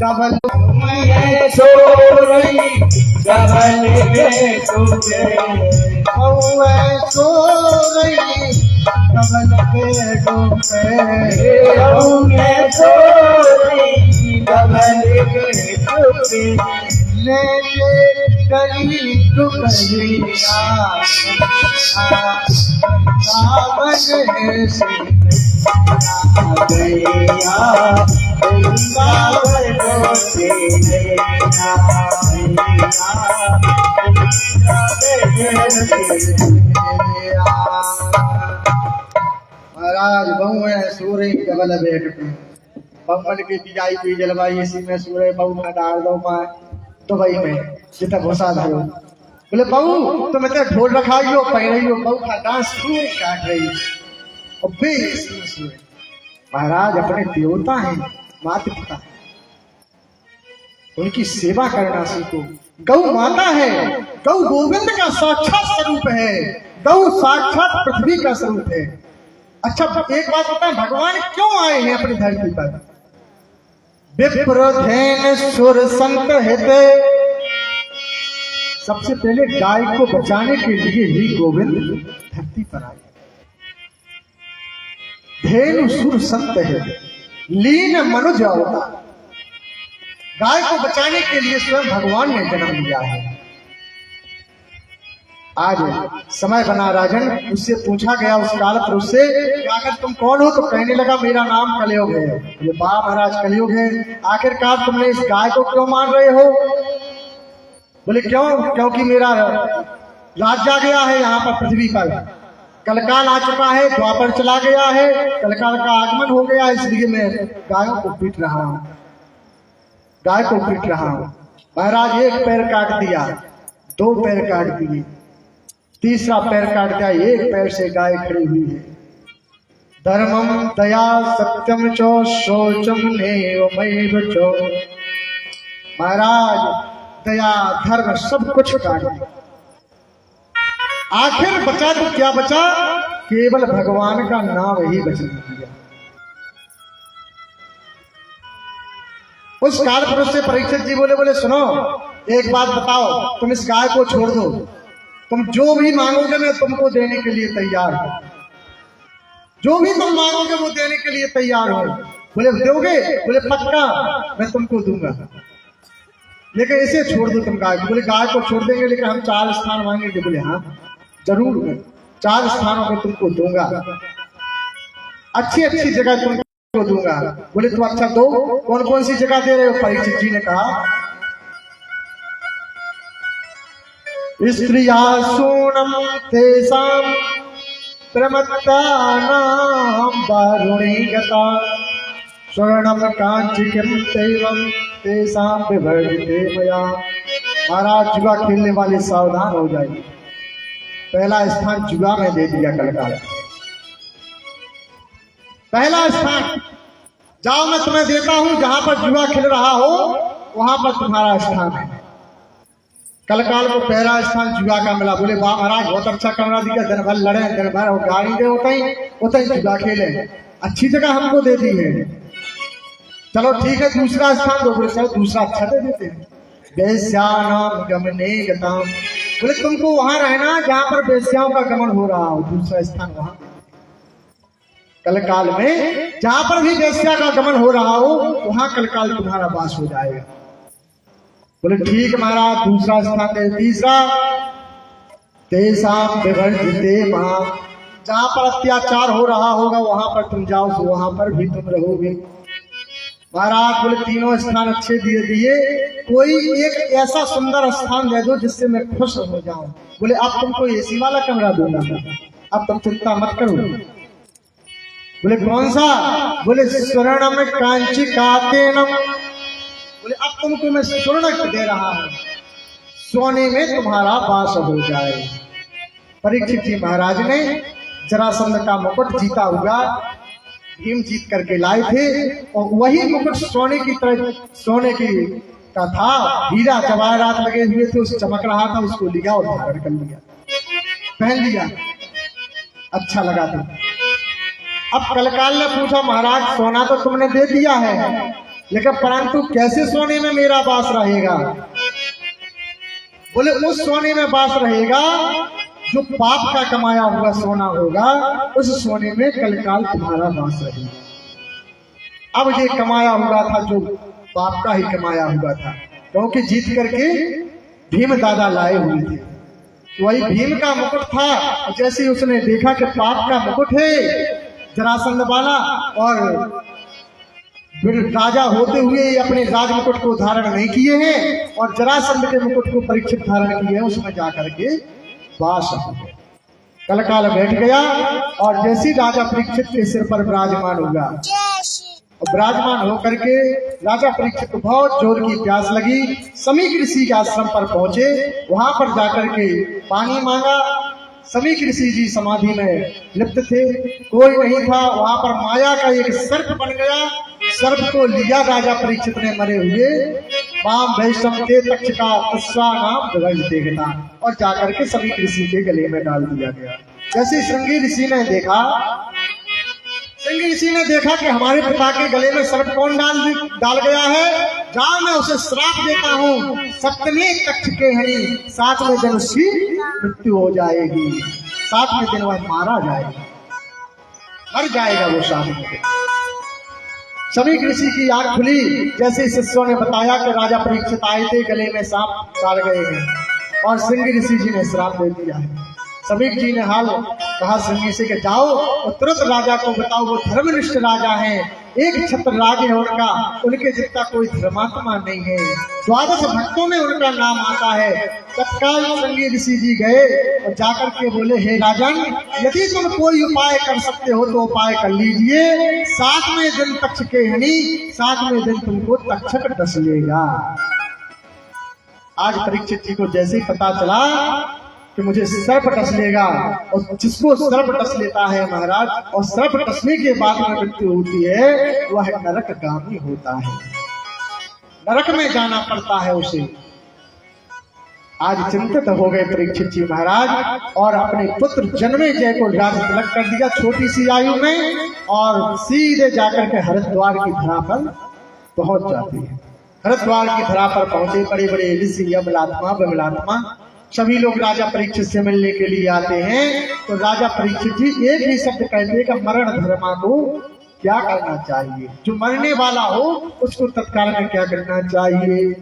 Double में सो रही double में तुझे बहुए सो रही डबल बेडरूम पे बहुए सो रही डबल बेडरूम पे ले ले गली तू गलिया सावन से गैया महाराज बहु है सूर्य डबल बेड पे बम्बल की बिजाई पी जलवाई इसी में सूर्य बहु में डाल दो माँ दुबई में जितना घुसा धरो बोले बहु तुम इतना ढोल रखाई हो पह रही हो बहु का डांस सूर्य काट रही और बेसुर सूर्य महाराज अपने देवता हैं माता पिता उनकी सेवा करना सीखो गौ माता है गौ गोविंद का साक्षात स्वरूप है गौ साक्षात पृथ्वी का स्वरूप है। अच्छा एक बात बताएं भगवान क्यों आए हैं अपनी धरती पर विप्रधेन सुर संत हिते सबसे पहले गाय को बचाने के लिए ही गोविंद धरती पर आए। धेनु सुर संत है लीन मनुज अवतार गाय को बचाने के लिए स्वयं भगवान ने जन्म लिया है। आज समय बना राजन उससे पूछा गया उस काल पुरुष से आखिर तुम कौन हो तो कहने लगा मेरा नाम कलयुग है। ये बा महाराज कलयुग है आखिरकार तुमने इस गाय को क्यों मार रहे हो। बोले क्यों क्योंकि मेरा राज जा गया है यहाँ पर पृथ्वी पर कलकाल आ चुका है द्वापर चला गया है कलकाल का आगमन हो गया इसलिए मैं गायों को पीट रहा हूँ गाय को पीट रहा हूँ। महाराज एक पैर काट दिया दो पैर काट दिए तीसरा पैर काट दिया एक पैर से गाय खड़ी हुई है। धर्मम दया सत्यम चो शोचम नेवमैव चो महाराज दया धर्म सब कुछ काट दिया आखिर बचा तो क्या बचा केवल भगवान का नाम ही बच दिया। उस काल पुरुष से परीक्षित जी बोले सुनो एक बात बताओ तुम इस गाय को छोड़ दो तुम जो भी मांगोगे मैं तुमको देने के लिए तैयार हूं जो भी तुम मांगोगे वो देने के लिए तैयार हूं। बोले दोगे बोले पक्का मैं तुमको दूंगा लेकिन इसे छोड़ दो तुम गाय को। बोले गाय को छोड़ देंगे लेकिन हम 4 स्थान मांगेंगे। बोले हाँ जरूर मैं 4 स्थानों को तुमको दूंगा अच्छी अच्छी जगह तुमको दूंगा। बोले तुम अच्छा दो कौन कौन सी जगह दे रहे हो। परीक्षित जी ने कहा स्त्रिया सूनम तेसाम प्रमत्तानां वारुणी गता स्वर्णम कांचिकं तेवं तेसां विवर्धिते मया। महाराज जुआ खेलने वाले सावधान हो जाए पहला स्थान जुआ में दे दिया कलकाल पहला स्थान जाओ मैं तुम्हें देता हूं जहां पर जुआ खेल रहा हो वहां पर तुम्हारा स्थान है। कलकाल को पहला स्थान जुआ का मिला। बोले वाह महाराज बहुत अच्छा कमरा दिया दिन भर लड़े दिन भर और गाड़ी दे उतना ही जुआ खेले अच्छी जगह हमको दे दी है। चलो ठीक है दूसरा स्थान दो। बोले सर दूसरा अच्छा दे देते हैं वैश्यानाम गमने गताम। बोले तुमको वहां रहना जहां पर वैश्याओं का गमन हो रहा हो दूसरा स्थान वहां कलकाल में जहां पर भी वैश्या का गमन हो रहा हो वहां कलकाल तुम्हारा वास हो जाएगा। बोले ठीक महाराज दूसरा स्थान है। तीसरा तेसाम विवर्जिते महा जहां पर अत्याचार हो रहा होगा वहां पर तुम जाओ तो वहां पर भी तुम रहोगे। महाराज बोले तीनों स्थान अच्छे दिए कोई एक ऐसा सुंदर स्थान दे दो जिससे मैं खुश हो जाऊं। बोले अब तुमको एसी वाला कमरा दूंगा अब तुम चिंता मत करो। बोले कौन सा। बोले स्वर्णम कांची कातेनम। बोले अब तुमको मैं स्वर्ण दे रहा हूं सोने में तुम्हारा वास हो जाए। परीक्षित जी महाराज ने जरासंध का मुकुट जीता हुआ भीम जीत करके लाए थे और वही मुकुट सोने की तरह सोने की का था हीरा जवाहरात लगे हुए थे उस चमक रहा था उसको लिया और धारण कर लिया पहन लिया अच्छा लगा था। अब कलकाल ने पूछा महाराज सोना तो तुमने दे दिया है लेकिन परंतु कैसे सोने में मेरा वास रहेगा? बोले उस सोने में वास रहेगा जो पाप का कमाया हुआ सोना होगा, उस सोने में कलकाल तुम्हारा वास रहेगा। अब ये कमाया हुआ था जो पाप का ही कमाया हुआ था, क्योंकि जीत करके भीम दादा लाए हुए थे। वही भीम का मुकुट था। जैसे उसने देखा कि पाप का मुकुट है जरासंध वाला, और राजा होते हुए अपने राज मुकुट को धारण नहीं किए हैं और जरासंध के मुकुट को परीक्षित धारण किए हैं, उसमें जाकर के वास हो गए। कलकाल बैठ गया और जैसे राजा परीक्षित के सिर पर विराजमान होगा, विराजमान होकर के राजा परीक्षित को बहुत जोर की प्यास लगी। समीक ऋषि के आश्रम पर पहुंचे, वहां पर जाकर के पानी मांगा। समीक ऋषि जी समाधि में लिप्त थे, कोई नहीं था। वहां पर माया का एक सर्प बन गया। सर्प को लिया राजा परीक्षित ने मरे हुए, वाम वैष्णव थे तक्ष का उत्साह नाम ध्वज देखता, और जाकर के समीक ऋषि के गले में डाल दिया गया। जैसे श्रृंगी ऋषि ने देखा, श्रृंगी ऋषि ने देखा कि हमारे पिता के गले में सर्प कौन डाल गया है, जाओ मैं उसे श्राप देता हूँ, सप्तमी तक्ष के हरि, 7वें दिन उसकी मृत्यु हो जाएगी, 7वें दिन वह मारा जाएगा, मर जाएगा वो शाम में। समीक ऋषि की आंख खुली। जैसे शिष्यों ने बताया कि राजा परीक्षित आए थे, गले में सांप डाल गए हैं और श्रृंगी ऋषि जी ने श्राप दे दिया है। समीक जी ने हाल कहा श्रृंगी से कि जाओ और तुरंत राजा को बताओ, वो धर्मनिष्ठ राजा हैं, एक छत्र राज है उनका, उनके जितना कोई धर्मात्मा नहीं है, 12 भक्तों में उनका नाम आता है। तत्काल श्रृंगी ऋषि जी गए और जाकर के बोले, हे राजन, यदि तुम कोई उपाय कर सकते हो तो उपाय कर लीजिए, 7वें दिन तक्ष के हनी, 7वें दिन तुमको तक्षक डस लेगा। आज परीक्षित जी को जैसे ही पता चला कि मुझे सर्प डस लेगा, और जिसको सर्प डस लेता है महाराज, और सर्प डसने के बाद में मृत्यु होती है, वह नरकगामी होता है, नरक में जाना पड़ता है उसे। आज चिंतित हो गए परीक्षित जी महाराज और अपने पुत्र जन्मे जय को राज तिलक कर दिया छोटी सी आयु में, और सीधे जाकर के हरिद्वार की धरा पर पहुंच जाती है। हरिद्वार की धरा पर पहुंचे बड़े बड़े ऋषि, अमलात्मा बमलात्मा सभी लोग राजा परीक्षित से मिलने के लिए आते हैं। तो राजा परीक्षित जी एक ही शब्द कहते हैं कि मरण धर्मा को क्या करना चाहिए, जो मरने वाला हो उसको तत्काल में क्या करना चाहिए।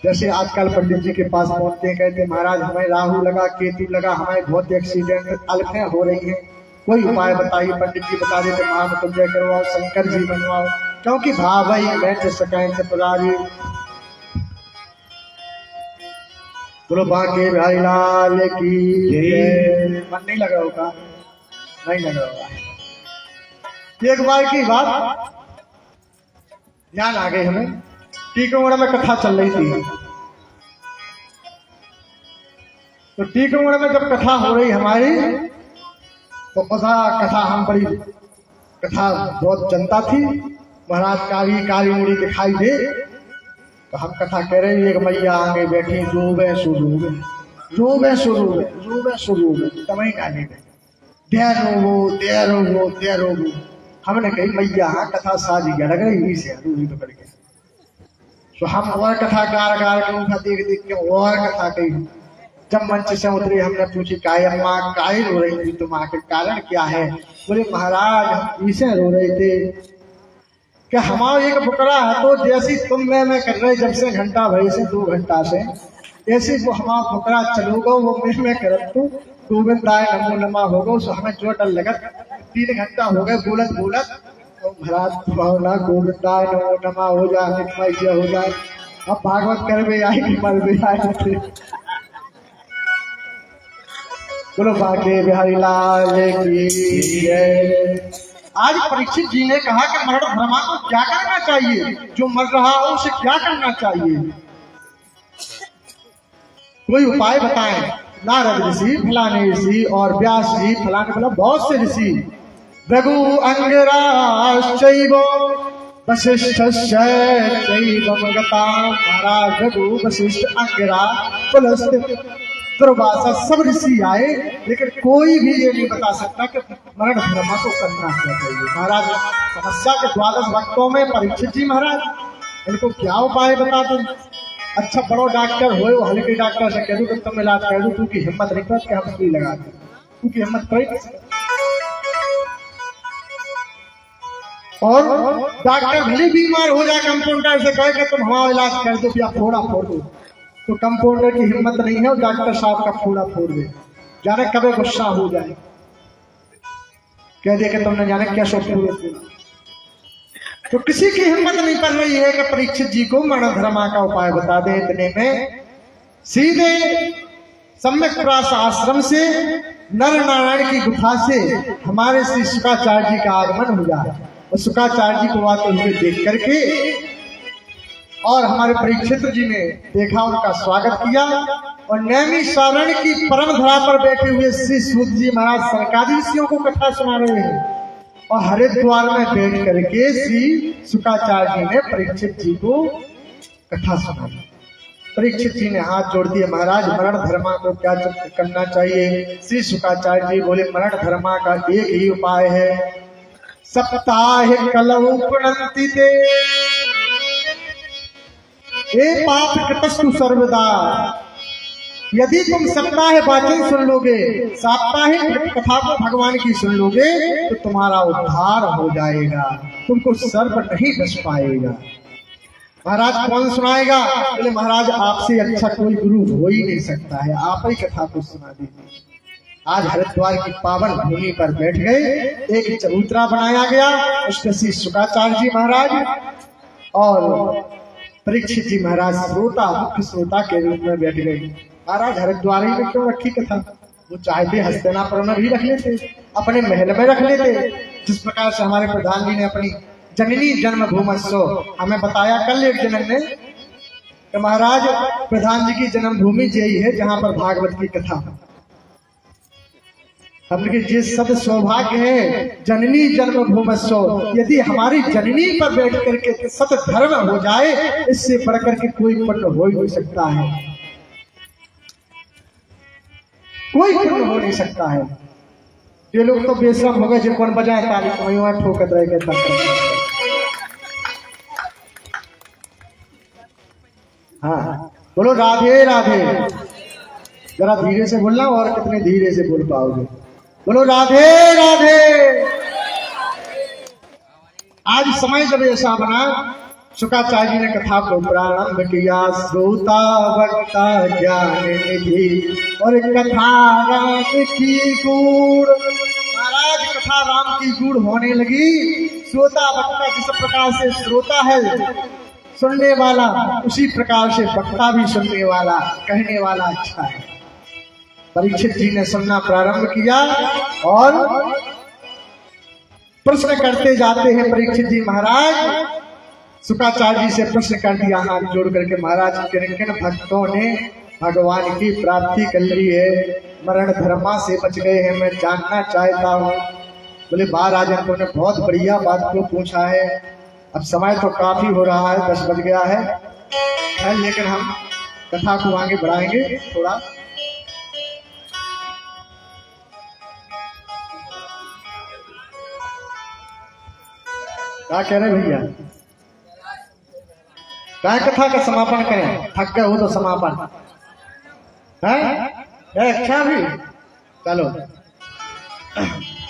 जैसे आजकल पंडित जी के पास पहुंचते हैं, कहते हैं महाराज हमें राहु लगा, केतु लगा, हमारे बहुत एक्सीडेंट अल्फें हो रही हैं, कोई उपाय बताइए। पंडित जी बता देते महामृत्युंजय करवाओ, शंकर जी बनवाओ, क्योंकि भाई बैठ सकें त्रिपुरारी। बोलो बांके बिहारी लाल की जय। मन नहीं लग रहा होगा, नहीं लग रहा होगा। एक बार की बात ध्यान आ गई हमें, टीकमगढ़ में कथा चल रही थी। तो टीकमगढ़ में जब कथा हो रही हमारी, तो कथा हम बड़ी कथा बहुत जनता थी, महाराज काली मुड़ी दिखाई दे। तो हम कथा कह रहे हैं, एक मैया आगे बैठी, रोवे शुरू तमई गाने में, दे रोवो। हमने कही मैया कथा साजी गया, लग रही से रूही पकड़ के। तो हम और कथा गार के उनका देख के और कथा कही। जब मंच से उतरे हमने पूछी, काय अम्मा काय रो रही थी तुम, आखिर कारण क्या है? बोले महाराज हम इसे रो रहे थे कि हमारा एक बुकरा है, तो जैसी तुम मैं कर रहे, जब से घंटा भरी से 2 घंटा से ऐसे वो हमारा बुकरा चलोगा, वो मैं करत तू गोविंदाय नमो नमा होगा। सो हमें जो डर लगा, 3 घंटा हो गए बोलत तो महाराज भावना गोविंदाय नमो नमा हो जाए, निकमय हो जाए। अब भागवत कर भी आई कि मर भी आए थे। बोलो बांके बिहारी लाल की जय। आज परीक्षित जी ने कहा कि मरण धर्मा को क्या करना चाहिए, जो मर रहा हो उसे क्या करना चाहिए, कोई उपाय बताएं। नारद ऋषि, फलाने ऋषि और व्यास जी, फलाने फला बहुत से ऋषि, रघु अंगराश्चैव वशिष्ठश्चैव मगता। महाराज रघु वशिष्ठ अंगिरा पुलस्त्य दुर्वासा सब ऋषि आए, लेकिन कोई भी ये नहीं बता सकता कि मरण धर्मा को करना क्या चाहिए। महाराज समस्या के 12 भक्तों में परीक्षित जी महाराज, इनको क्या उपाय बता दो। अच्छा बड़ो डॉक्टर हो, वो हल्के डॉक्टर से कह दू कि तुम इलाज कर दो, तू की हिम्मत नहीं कर हम सुई लगा दे, तू की हिम्मत कर। और डॉक्टर भले बीमार हो जाए, कंपाउंडर से कहे कि तुम हमारा इलाज कर दो या फोड़ा फोड़ दो, तो कंपाउंडर की हिम्मत नहीं है, डॉक्टर साहब का फोड़ा फोड़ दे, जाने कभी गुस्सा हो जाए, कह दे कि तुमने जाने क्या सब पूरे। तो किसी की हिम्मत नहीं पड़ रही है कि परीक्षित जी को मरण धर्मा का उपाय बता दे। इतने में सीधे सम्यक प्रास आश्रम से नर नारायण की गुफा से हमारे श्री शुकाचार्य जी का आगमन हुआ, और शुकाचार्य जी को आते हुए देख करके और हमारे परीक्षित जी ने देखा, उनका स्वागत किया, और नैमी सारण की परम धरा पर बैठे हुए श्री सूत जी महाराज सरकारी ऋषियों को कथा सुना रहे हैं, और हरिद्वार में बैठ करके श्री शुकाचार्य जी ने परीक्षित जी को कथा सुनाई। परीक्षित जी ने हाथ जोड़ दिए, महाराज मरण धर्मा को क्या करना चाहिए। श्री शुकाचार्य जी बोले, मरण धर्मा का एक ही उपाय है, सप्ताह कलौ पुनन्ति ते ए पाप कृतस्तु सर्वदा। यदि तुम सप्ताह वाचन सुन लोगे, साप्ताहिक कथा को भगवान की सुन लोगे, तो तुम्हारा उद्धार हो जाएगा, तुमको सर्प नहीं डस पाएगा। महाराज कौन सुनाएगा? बोले महाराज आपसे अच्छा कोई गुरु हो ही नहीं सकता है, आप ही कथा को सुना दीजिए। आज हरिद्वार की पावन भूमि पर बैठ गए, एक चबूतरा बनाया गया, उसमें श्री शुकाचार्य जी महाराज और परीक्षित जी महाराज श्रोता, मुख्य श्रोता के रूप में बैठ गए। महाराज हरिद्वार ही में क्यों रखी कथा, वो चाहते हस्तिनापुर में भी रख लेते, अपने महल में रख लेते, जिस प्रकार से हमारे प्रधान जी ने अपनी जननी जन्म भूमस्व हमें बताया कल एक जनन ने कि महाराज प्रधान जी की जन्मभूमि यही है जहां पर भागवत की कथा। हमने जिस सद सौभाग्य है जननी जन्म भूमस्व, यदि हमारी जननी पर बैठ करके सत धर्म हो जाए, इससे बढ़कर के कोई पुण्य हो ही नहीं सकता है, कोई पुण्य हो नहीं सकता है। ये लोग तो बेशरम हो गए, जो कौन बजाए ताली तो वही ठोकत रह गए। हाँ बोलो राधे राधे, जरा धीरे से बोलना, और कितने धीरे से बोल पाओगे। बोलो राधे राधे। आज समय जब ऐसा बना, शुकाचार्य जी ने कथा को प्रारंभ किया, श्रोता वक्ता ज्ञान निधि और कथा राम की गूढ़। महाराज कथा राम की गूढ़ होने लगी। श्रोता वक्ता जिस प्रकार से श्रोता है सुनने वाला, उसी प्रकार से वक्ता भी सुनने वाला, कहने वाला अच्छा है। परीक्षित जी ने सुनना प्रारंभ किया और प्रश्न करते जाते हैं। परीक्षित जी महाराज शुकाचार्य जी से प्रश्न कर दिया हाथ जोड़ करके, महाराज किन किन भक्तों ने भगवान की प्राप्ति कर ली है, मरण धर्मा से बच गए हैं, मैं जानना चाहता हूँ। बोले महाराज उन्होंने बहुत बढ़िया बात को पूछा है। अब समय तो काफी हो रहा है, 10 बज गया है, लेकिन हम कथा को आगे बढ़ाएंगे थोड़ा। क्या कह रहे भैया? क्या कथा का समापन करें? थक गए हो तो समापन है अच्छा भी चलो।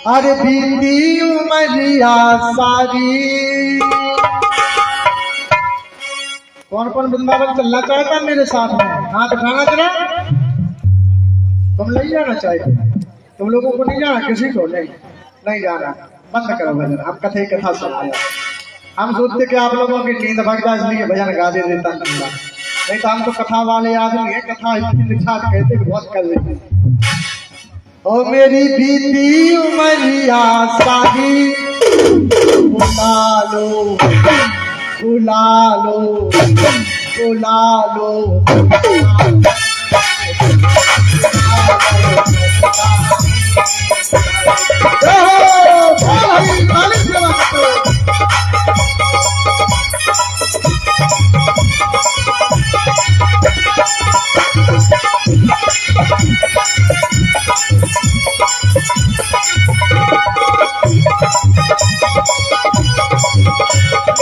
अरे बीती उमरिया सारी, कौन कौन वृंदावन चलना चाहता मेरे साथ में? हाथ उठाना जरा। तुम नहीं जाना चाहते? तुम लोगों को नहीं जाना? किसी को नहीं जाना? बंद करो भजन, हम कथा सुनाया। हम सोचते कि आप लोगों की नींद भाग जाए इसलिए भजन गा दे देता, नहीं तो हम तो कथा वाले आदमी है, कथा इतनी निछाट कहते कि बहुत कर लेते। ओ मेरी बीती उमरिया सारी, बुला लो बुला लो बुला लो,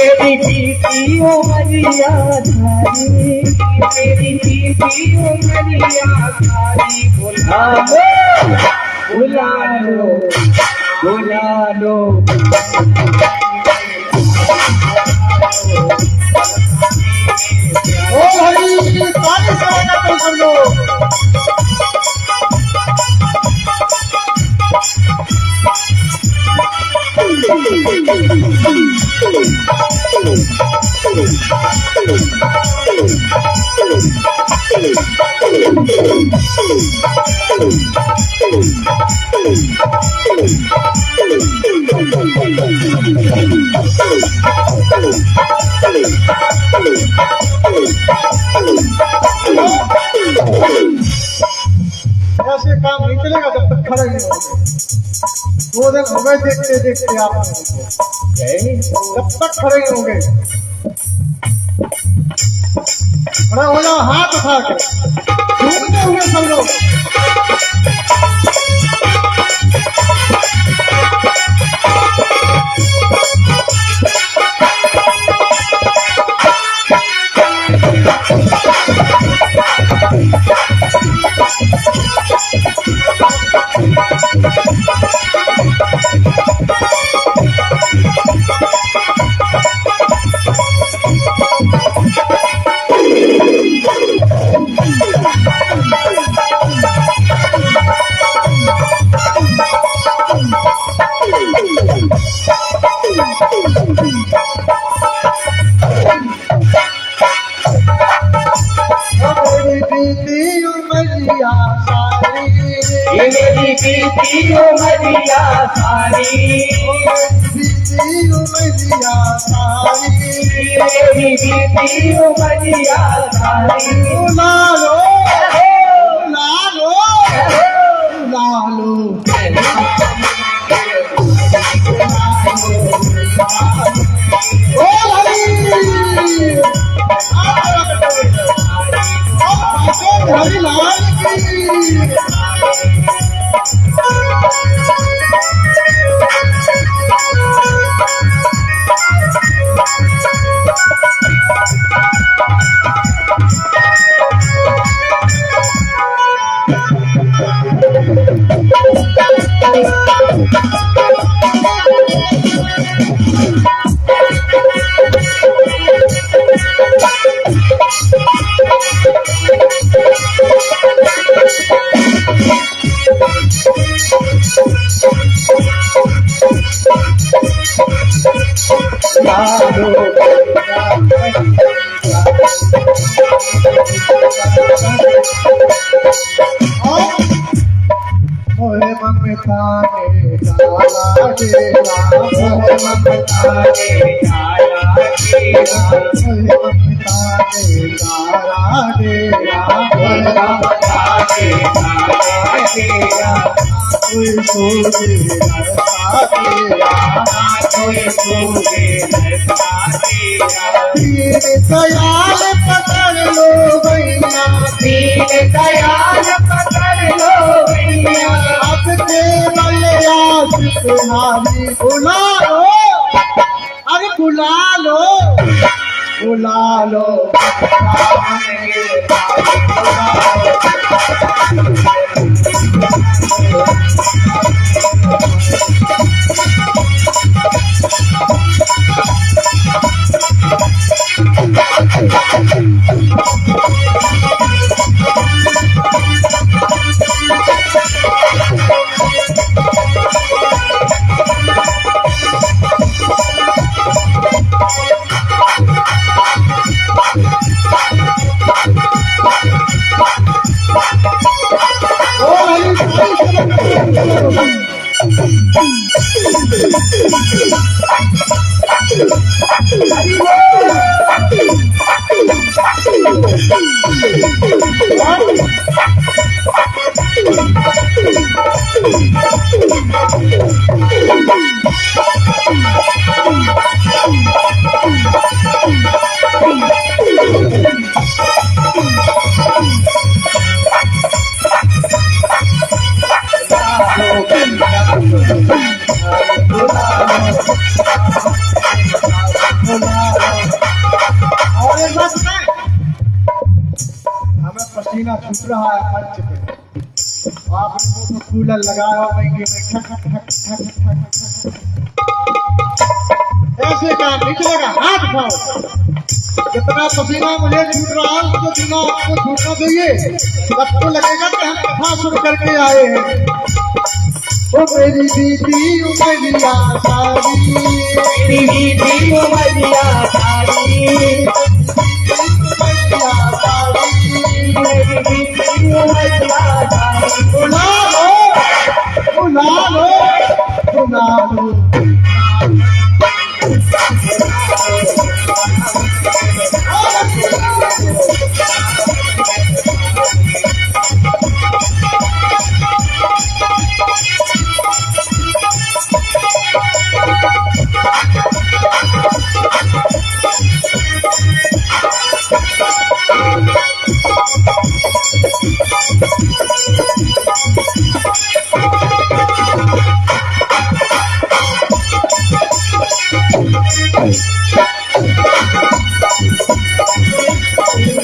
मेरी पीती उमरिया धारी, मेरी पीती उमरिया धारी, बुला लो बुला लो बुला लो। ओ भाई ताली से बजाते सब लोग। ऐसे काम नहीं चलेगा जब तक खड़े नहीं होंगे। 2 दिन हो गए देखते देखते आप जब तक खड़े नहीं होंगे। खड़ा हो जाओ, हाथ उठा के झूमते हुए सब लोग। मेरी पीती उमरिया सारी, पीती उमरिया सारी, मेरी पीती उमरिया सारी, बुला लो बुला लो बुला लो। ओ हरि लाल की। मोहे ममता ने डाला डेरा, मोहे ममता ने डाला डेरा, मोहे ममता ने डाला डेरा, मोहे ममता ने डाला डेरा। कोई सोचे नरसा तेरा, कोई सोचे नरसा तेरा। दीन दयाल पकड़ लो भैया, दीन दयाल पकड़ लो भैया, आपके बलिया तुम्हारी। बुला लो अरे बुला लो बुला लो। और एक बात सुनाए, हमें पसीना छूट रहा है मंच पे, आप लोगों को कूलर लगाया होंगे ठक ठक ठक ठक ऐसे काम निकलेगा, हाथ उठाओ। जितना पसीना मुझे छूट रहा है उसको जितना आपको छूटना चाहिए, सबको लगेगा कि हम कथा सुन करके आए हैं। ओ मेरी दीदी उमरिया सारी, मेरी दीदी उमरिया सारी, उमरिया सारी, मेरी दीदी उमरिया सारी। बुला लो बुला लो बुला लो।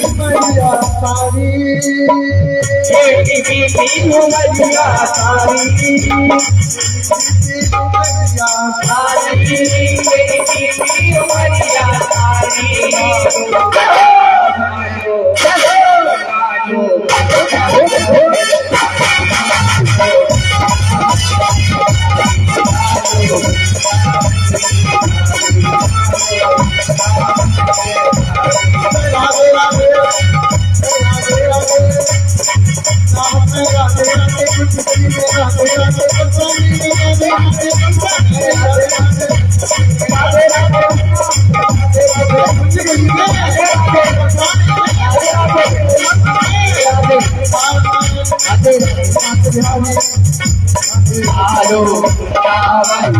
उमरिया सारी, मेरी दीदी उमरिया सारी, उमरिया सारी, मेरी दीदी उमरिया सारी। राधे राधे राधे राधे, नाम में राधे राधे, कुछ भी में राधे राधे, बरसाने में राधे राधे, बरसाने में राधे राधे, राधे राधे राधे राधे, कुछ भी में राधे राधे, बरसाने में राधे राधे, राधे राधे राधे राधे। आलो रावण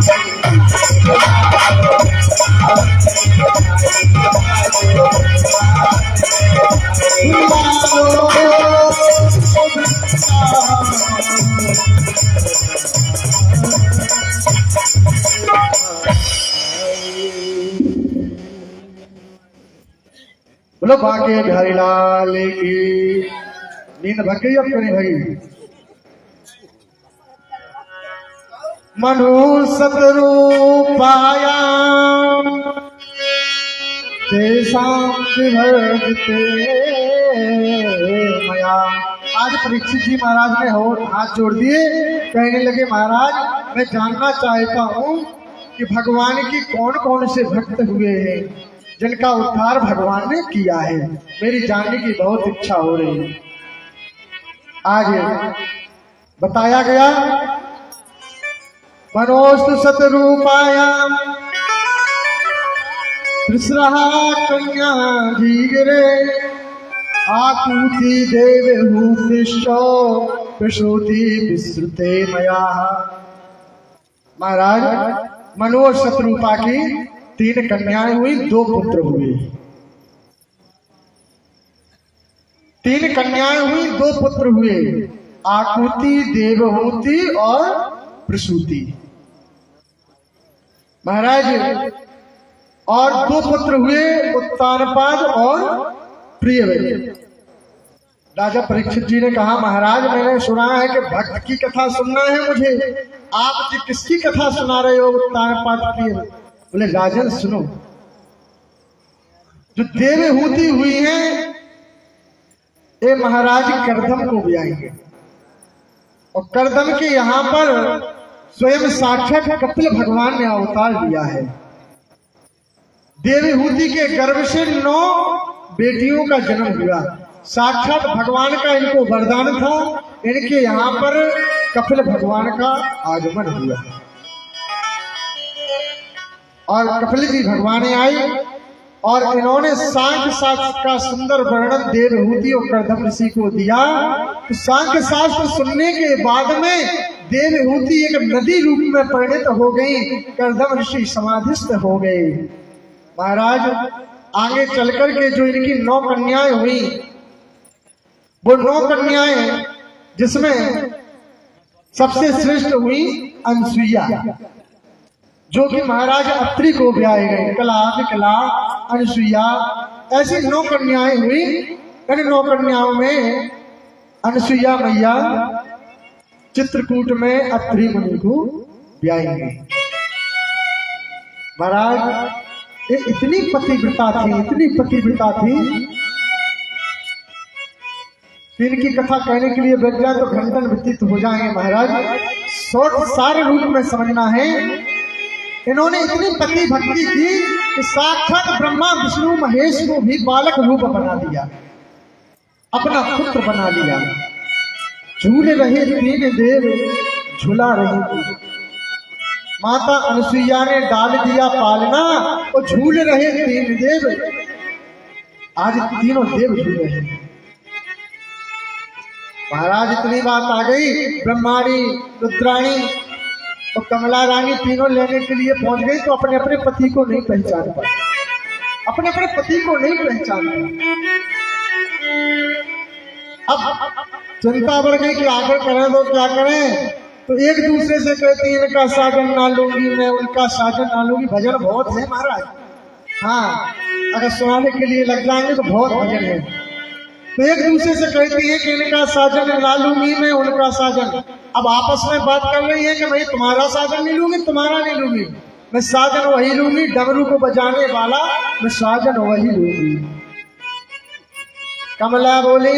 बोलो बाके बिहारी लाल की। नींद भग गई अब क्यों नहीं भगी? मनु सतरूपाया तेषां विभजते मया। आज परीक्षित जी महाराज ने हाथ जोड़ दिए, कहने लगे महाराज मैं जानना चाहता हूँ कि भगवान की कौन कौन से भक्त हुए हैं जिनका उद्धार भगवान ने किया है, मेरी जानने की बहुत इच्छा हो रही है। आगे बताया गया मनोस्तु सतरूपायाम त्रिस्रहा कन्या जीगरे आकुति देवहूतिष्ठो प्रसूति विश्रुते मया। महाराज मनु और शत्रुपा की 3 कन्याएं हुई, 2 पुत्र हुए। 3 कन्याएं हुई, 2 पुत्र हुए, आकुति, देवहूति और प्रसूति। महाराज और 2 पुत्र हुए, उत्तानपाद और प्रियव्रत। राजा परीक्षित जी ने कहा महाराज मैंने सुना है कि भक्त की कथा सुनना है मुझे, आप जी किसकी कथा सुना रहे हो उत्तानपाद प्रियव्रत? बोले राजन सुनो, जो देवहूति हुई हैं ये महाराज करदम को भी आएंगे, और करदम के यहाँ पर स्वयं साक्षात कपिल भगवान ने अवतार लिया है। देवहूति के गर्भ से 9 बेटियों का जन्म हुआ, साक्षात भगवान का इनको वरदान था, इनके यहाँ पर कपिल भगवान का आगमन हुआ और कपिल जी भगवान आए और इन्होंने सांख्य शास्त्र का सुंदर वर्णन देवहूति और करदम ऋषि को दिया। तो सांख्य शास्त्र सुनने के बाद में देवहूति एक नदी रूप में परिणत हो गई, करदम ऋषि समाधिस्थ हो गए। महाराज आगे चलकर के जो इनकी 9 कन्याएं हुई, वो 9 कन्याएं जिसमें सबसे श्रेष्ठ हुई अनसुईया। जो कि महाराज अत्रि को ब्याहे गए। कला विकला अनुसुईया ऐसी 9 कन्याएं हुई। इन 9 कन्याओं में अनुसुईया मैया चित्रकूट में अत्रि मुनि को ब्याहेंगे। महाराज ये इतनी पतिव्रता थी, इतनी पतिव्रता थी, इनकी कथा कहने के लिए बैठ जाए तो घंटन व्यतीत हो जाएंगे। महाराज शॉर्ट सारे रूप में समझना है। इन्होंने इतनी पति भक्ति की कि साक्षात ब्रह्मा विष्णु महेश को भी बालक रूप बना दिया, अपना पुत्र बना लिया। झूले रहे 3 देव झूला रही थी। माता अनुसुईया ने डाल दिया पालना और झूल रहे 3 देव। आज तीनों देव झूल रहे हैं। महाराज इतनी बात आ गई, ब्रह्माणी रुद्राणी और कमला रानी तीनों लेने के लिए पहुंच गई तो अपने अपने पति को नहीं पहचान पाए, अपने अपने पति को नहीं पहचान पाए। अब चिंता बढ़ गई कि आखिर करें तो क्या करें। तो एक दूसरे से कहती है इनका साजन ना लूंगी मैं, उनका साजन ना लूंगी। भजन बहुत है महाराज, हाँ अगर सुनाने के लिए लग जाएंगे तो बहुत भजन है। तो एक दूसरे से कहती है कि इनका साजन ना लूंगी मैं, उनका साजन। अब आपस में बात कर रही है कि मैं तुम्हारा साजन नहीं लूंगी, तुम्हारा नहीं लूंगी, मैं साजन वही लूंगी, डमरू को बजाने वाला मैं साजन वही लूंगी। कमला बोली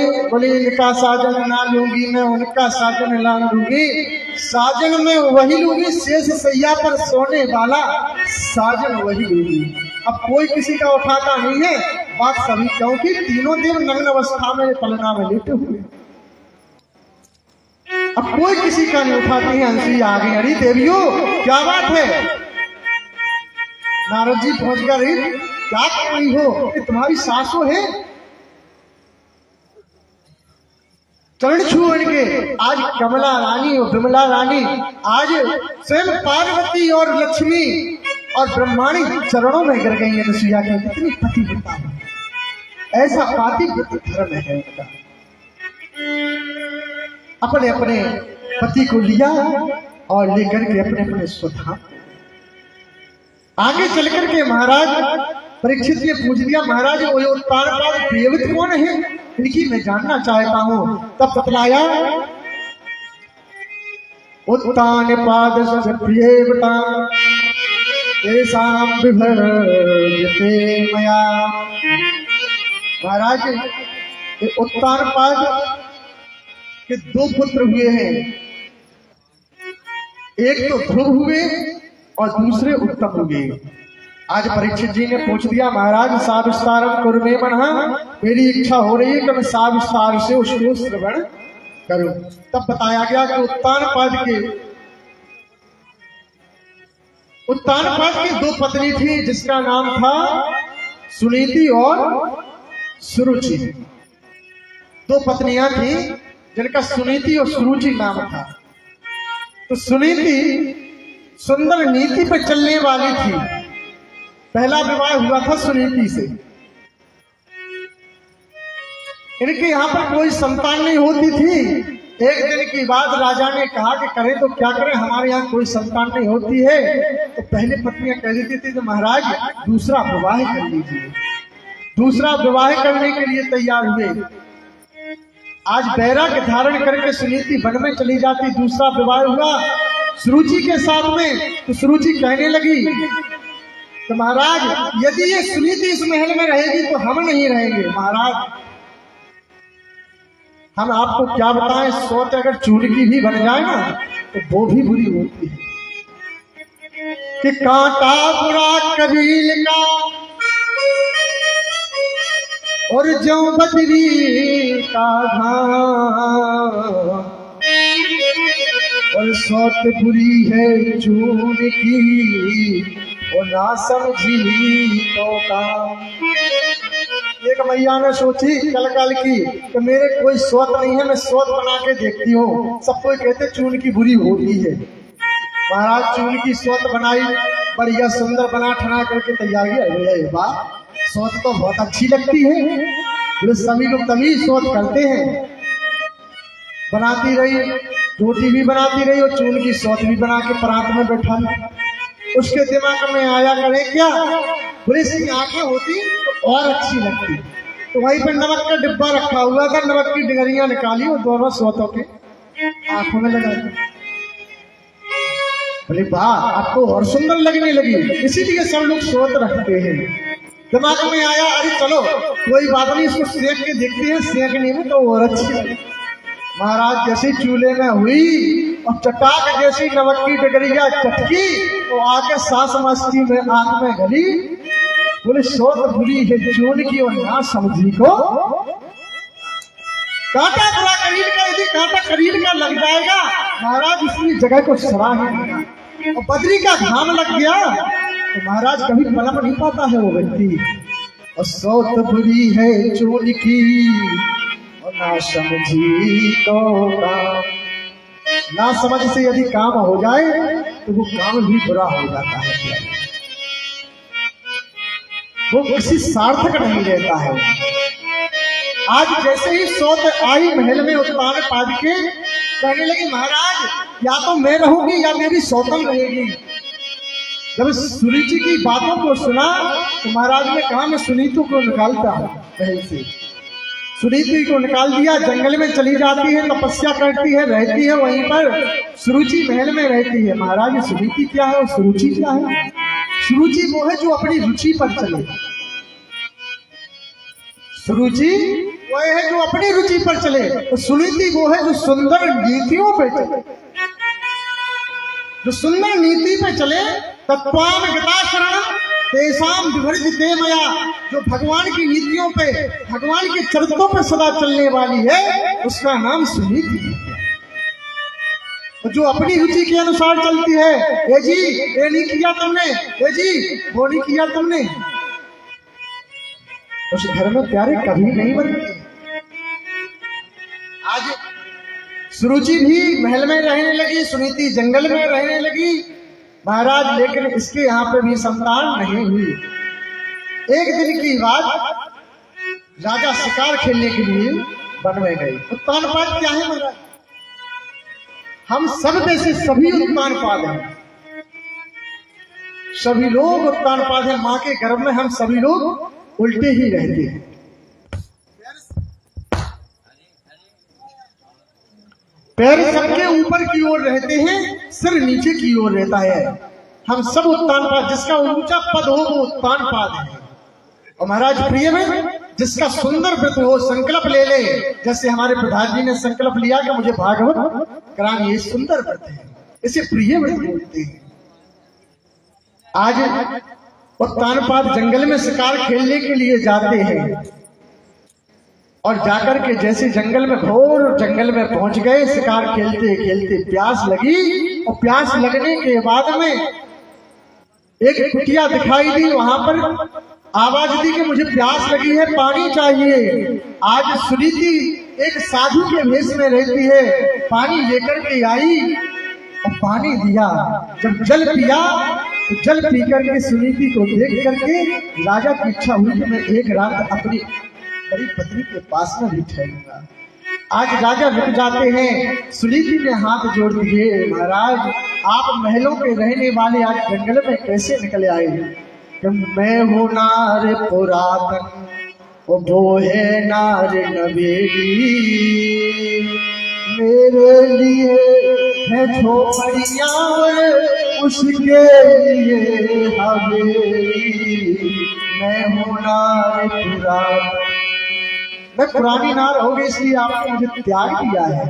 इनका साजन ना लूंगी मैं, उनका साजन ना लूंगी, साजन में वही लूंगी, शेष सैया पर सोने वाला साजन वही लूंगी। अब कोई किसी का उठाता नहीं है बात सभी, क्योंकि तीनों देव नग्न अवस्था में पलना में लेटे हुए। अब कोई किसी का नहीं उठाती है। हंसी आ गई, अरे देवियों क्या बात है। नारद जी पहुंच गए, क्या कर रही हो, कि तुम्हारी सासू है, चरण छू इनके। आज कमला रानी और विमला रानी आज स्वयं पार्वती और लक्ष्मी और ब्रह्माणी चरणों में गिर गई है। अनुसुईया की कितनी पतिव्रता है, ऐसा पातिव्रत धर्म है उनका। अपने अपने पति को लिया और लेकर के अपने अपने स्वधाम। आगे चल करके महाराज परीक्षित ने पूछ लिया, महाराज वो उत्तानपाद देवत कौन है, इनकी मैं जानना चाहता हूं। तब बतलाया उत्तानपाद प्रियवता तेषां विभर्जते मया। महाराज उत्तानपाद के 2 पुत्र हुए हैं, एक तो ध्रुव हुए और दूसरे उत्तम हुए। आज परीक्षित जी ने पूछ दिया, महाराज साविस्तारम कुर्मे मनः, मेरी इच्छा हो रही है कि मैं साविस्तार से उसको श्रवण करूं। तब बताया गया कि उत्तानपाद की 2 पत्नी थी, जिसका नाम था सुनीति और सुरुचि। 2 पत्नियां थी जिनका सुनीति और सुरुचि नाम था। तो सुनीति सुंदर नीति पर चलने वाली थी। पहला विवाह हुआ था सुनीति से। इनके यहाँ पर कोई संतान नहीं होती थी। एक दिन की बात राजा ने कहा कि करें तो क्या करें, हमारे यहाँ कोई संतान नहीं होती है। तो पहले पत्नियां कह देती थी कि महाराज दूसरा विवाह कर लीजिए। दूसरा विवाह करने के लिए तैयार हुए। आज बैराग धारण करके सुनीति वन में चली जाती, दूसरा विवाह हुआ सुरुचि के साथ में। तो सुरुचि कहने लगी तो महाराज यदि ये सुनीति इस महल में रहेगी तो हम नहीं रहेंगे। महाराज हम आपको क्या बताएं, सोच अगर चूड़की भी बन जाए ना तो वो भी बुरी होती है। कि कांटा बुरा कबील का और जो बदरी का धाम, और सौत बुरी है चून की और ना समझी तो काम। एक मैया ने सोची कल की कि मेरे कोई सोत नहीं है, मैं सोत बना के देखती हूँ। सब कोई कहते चून की बुरी होती है। महाराज चून की सोत बनाई, बढ़िया सुंदर बना ठना करके तैयार किया। वाह सोच तो बहुत अच्छी लगती है, जो सभी लोग तभी सोच करते हैं। बनाती रही, रोटी भी बनाती रही और चून की सोच भी बना के परात में बैठा। उसके दिमाग में आया करे क्या, बोले इसकी आंखें होती तो और अच्छी लगती। तो वहीं पर नमक का डिब्बा रखा हुआ था, नमक की डिगरियां निकाली और दोनों सोतों के आंखों में लगा दी। बोले वाह, आपको और सुंदर लगने लगी, इसीलिए सब लोग सोत रखते हैं। दिमाग में आया अरे चलो कोई बात नहीं, इसको सेक के देखते हैं, सेकने में तो और अच्छी लगी। महाराज जैसे चूल्हे में हुई और चटाक जैसी नमक की डगरिया चटकी तो आके सास मस्ती में आंख में गली। बोले सोत बुरी है चून की और ना समझी को, कांटा बुरा करीब का, यदि कांटा करीब का लग जाएगा महाराज इसकी जगह को सराहे, और बदरी का घाम लग गया तो महाराज कभी पलक नहीं पाता है वो व्यक्ति। और सोत बुरी है चून की और ना समझी को काम, ना समझ से यदि काम हो जाए तो वो काम भी बुरा हो जाता है, वो किसी सार्थक नहीं रहता है। आज जैसे ही सोत आई महल में उत्तान पाद के, कहने लगी महाराज या तो मैं रहूंगी या मेरी सौतन रहेगी। जब सुनीति की बातों को सुना तो महाराज ने कहा मैं सुनीति को निकालता हूं महल से। सुनीति को निकाल दिया, जंगल में चली जाती है, तपस्या करती है, रहती है वहीं पर। सुरुचि महल में रहती है। महाराज सुनीति क्या है और सुरुचि क्या है? सुरुचि वो है जो अपनी रुचि पर चले, सुरुचि वो है जो अपनी रुचि पर चले, और सुनीति वो है जो सुंदर नीतियों पर चले, जो सुंदर नीति पे चले। तत्वाम गता शरण तेसाम विभर्जिते मया, जो भगवान की नीतियों पे, भगवान के चरित्रों पे सदा चलने वाली है, उसका नाम सुनीति है। जो अपनी रुचि के अनुसार चलती है, ए जी ये नहीं किया तुमने, ए जी वो नहीं किया तुमने, उस घर में प्यारे कभी नहीं बनते। आज सुरुचि भी महल में रहने लगी, सुनीति जंगल में रहने लगी महाराज, लेकिन इसके यहाँ पे भी संतान नहीं हुई। एक दिन की बात, राजा शिकार खेलने के लिए वन में गए। उत्तान पाद क्या है महाराज? हम सब में से सभी उत्तान पाद हैं, सभी लोग उत्तान पाद हैं। माँ के गर्भ में हम सभी लोग उल्टे ही रहते हैं। पैर सबके ऊपर की ओर रहते हैं, सिर नीचे की ओर रहता है। हम सब उत्तान पाद, जिसका ऊंचा पद हो वो उत्तान पाद है। और महाराज प्रिय में जिसका सुंदर व्रत हो, संकल्प ले ले, जैसे हमारे प्रधान जी ने संकल्प लिया कि मुझे भागवत करानी, ये सुंदर व्रत है, इसे प्रिय व्रत बोलते हैं। आज उत्तान पाद जंगल में शिकार खेलने के लिए जाते हैं, और जाकर के जैसे जंगल में, घोर जंगल में पहुंच गए, शिकार खेलते खेलते प्यास लगी, और प्यास लगने के बाद में एक कुटिया दिखाई दी। वहां पर आवाज दी कि मुझे प्यास लगी है, पानी चाहिए। आज सुनीति एक साधु के भेष में रहती है, पानी लेकर के आई और पानी दिया। जब जल पिया तो जल पी करके सुनीति को देख करके राजा की इच्छा हुई कि मैं एक रात अपनी बड़ी पत्नी के पास में भी ठहरूंगा। आज राजा रुक जाते हैं, सुनीति ने हाथ जोड़ दिए, महाराज आप महलों के रहने वाले आज जंगल में कैसे निकले आए? मैं हूँ नार पुरातन, वो है नार नवेली, मेरे लिए है झोपड़ियां उसके लिए हवेली। मैं हूँ नार पुरातन, मैं पुरानी नार हो गई इसलिए आपने मुझे त्याग दिया है।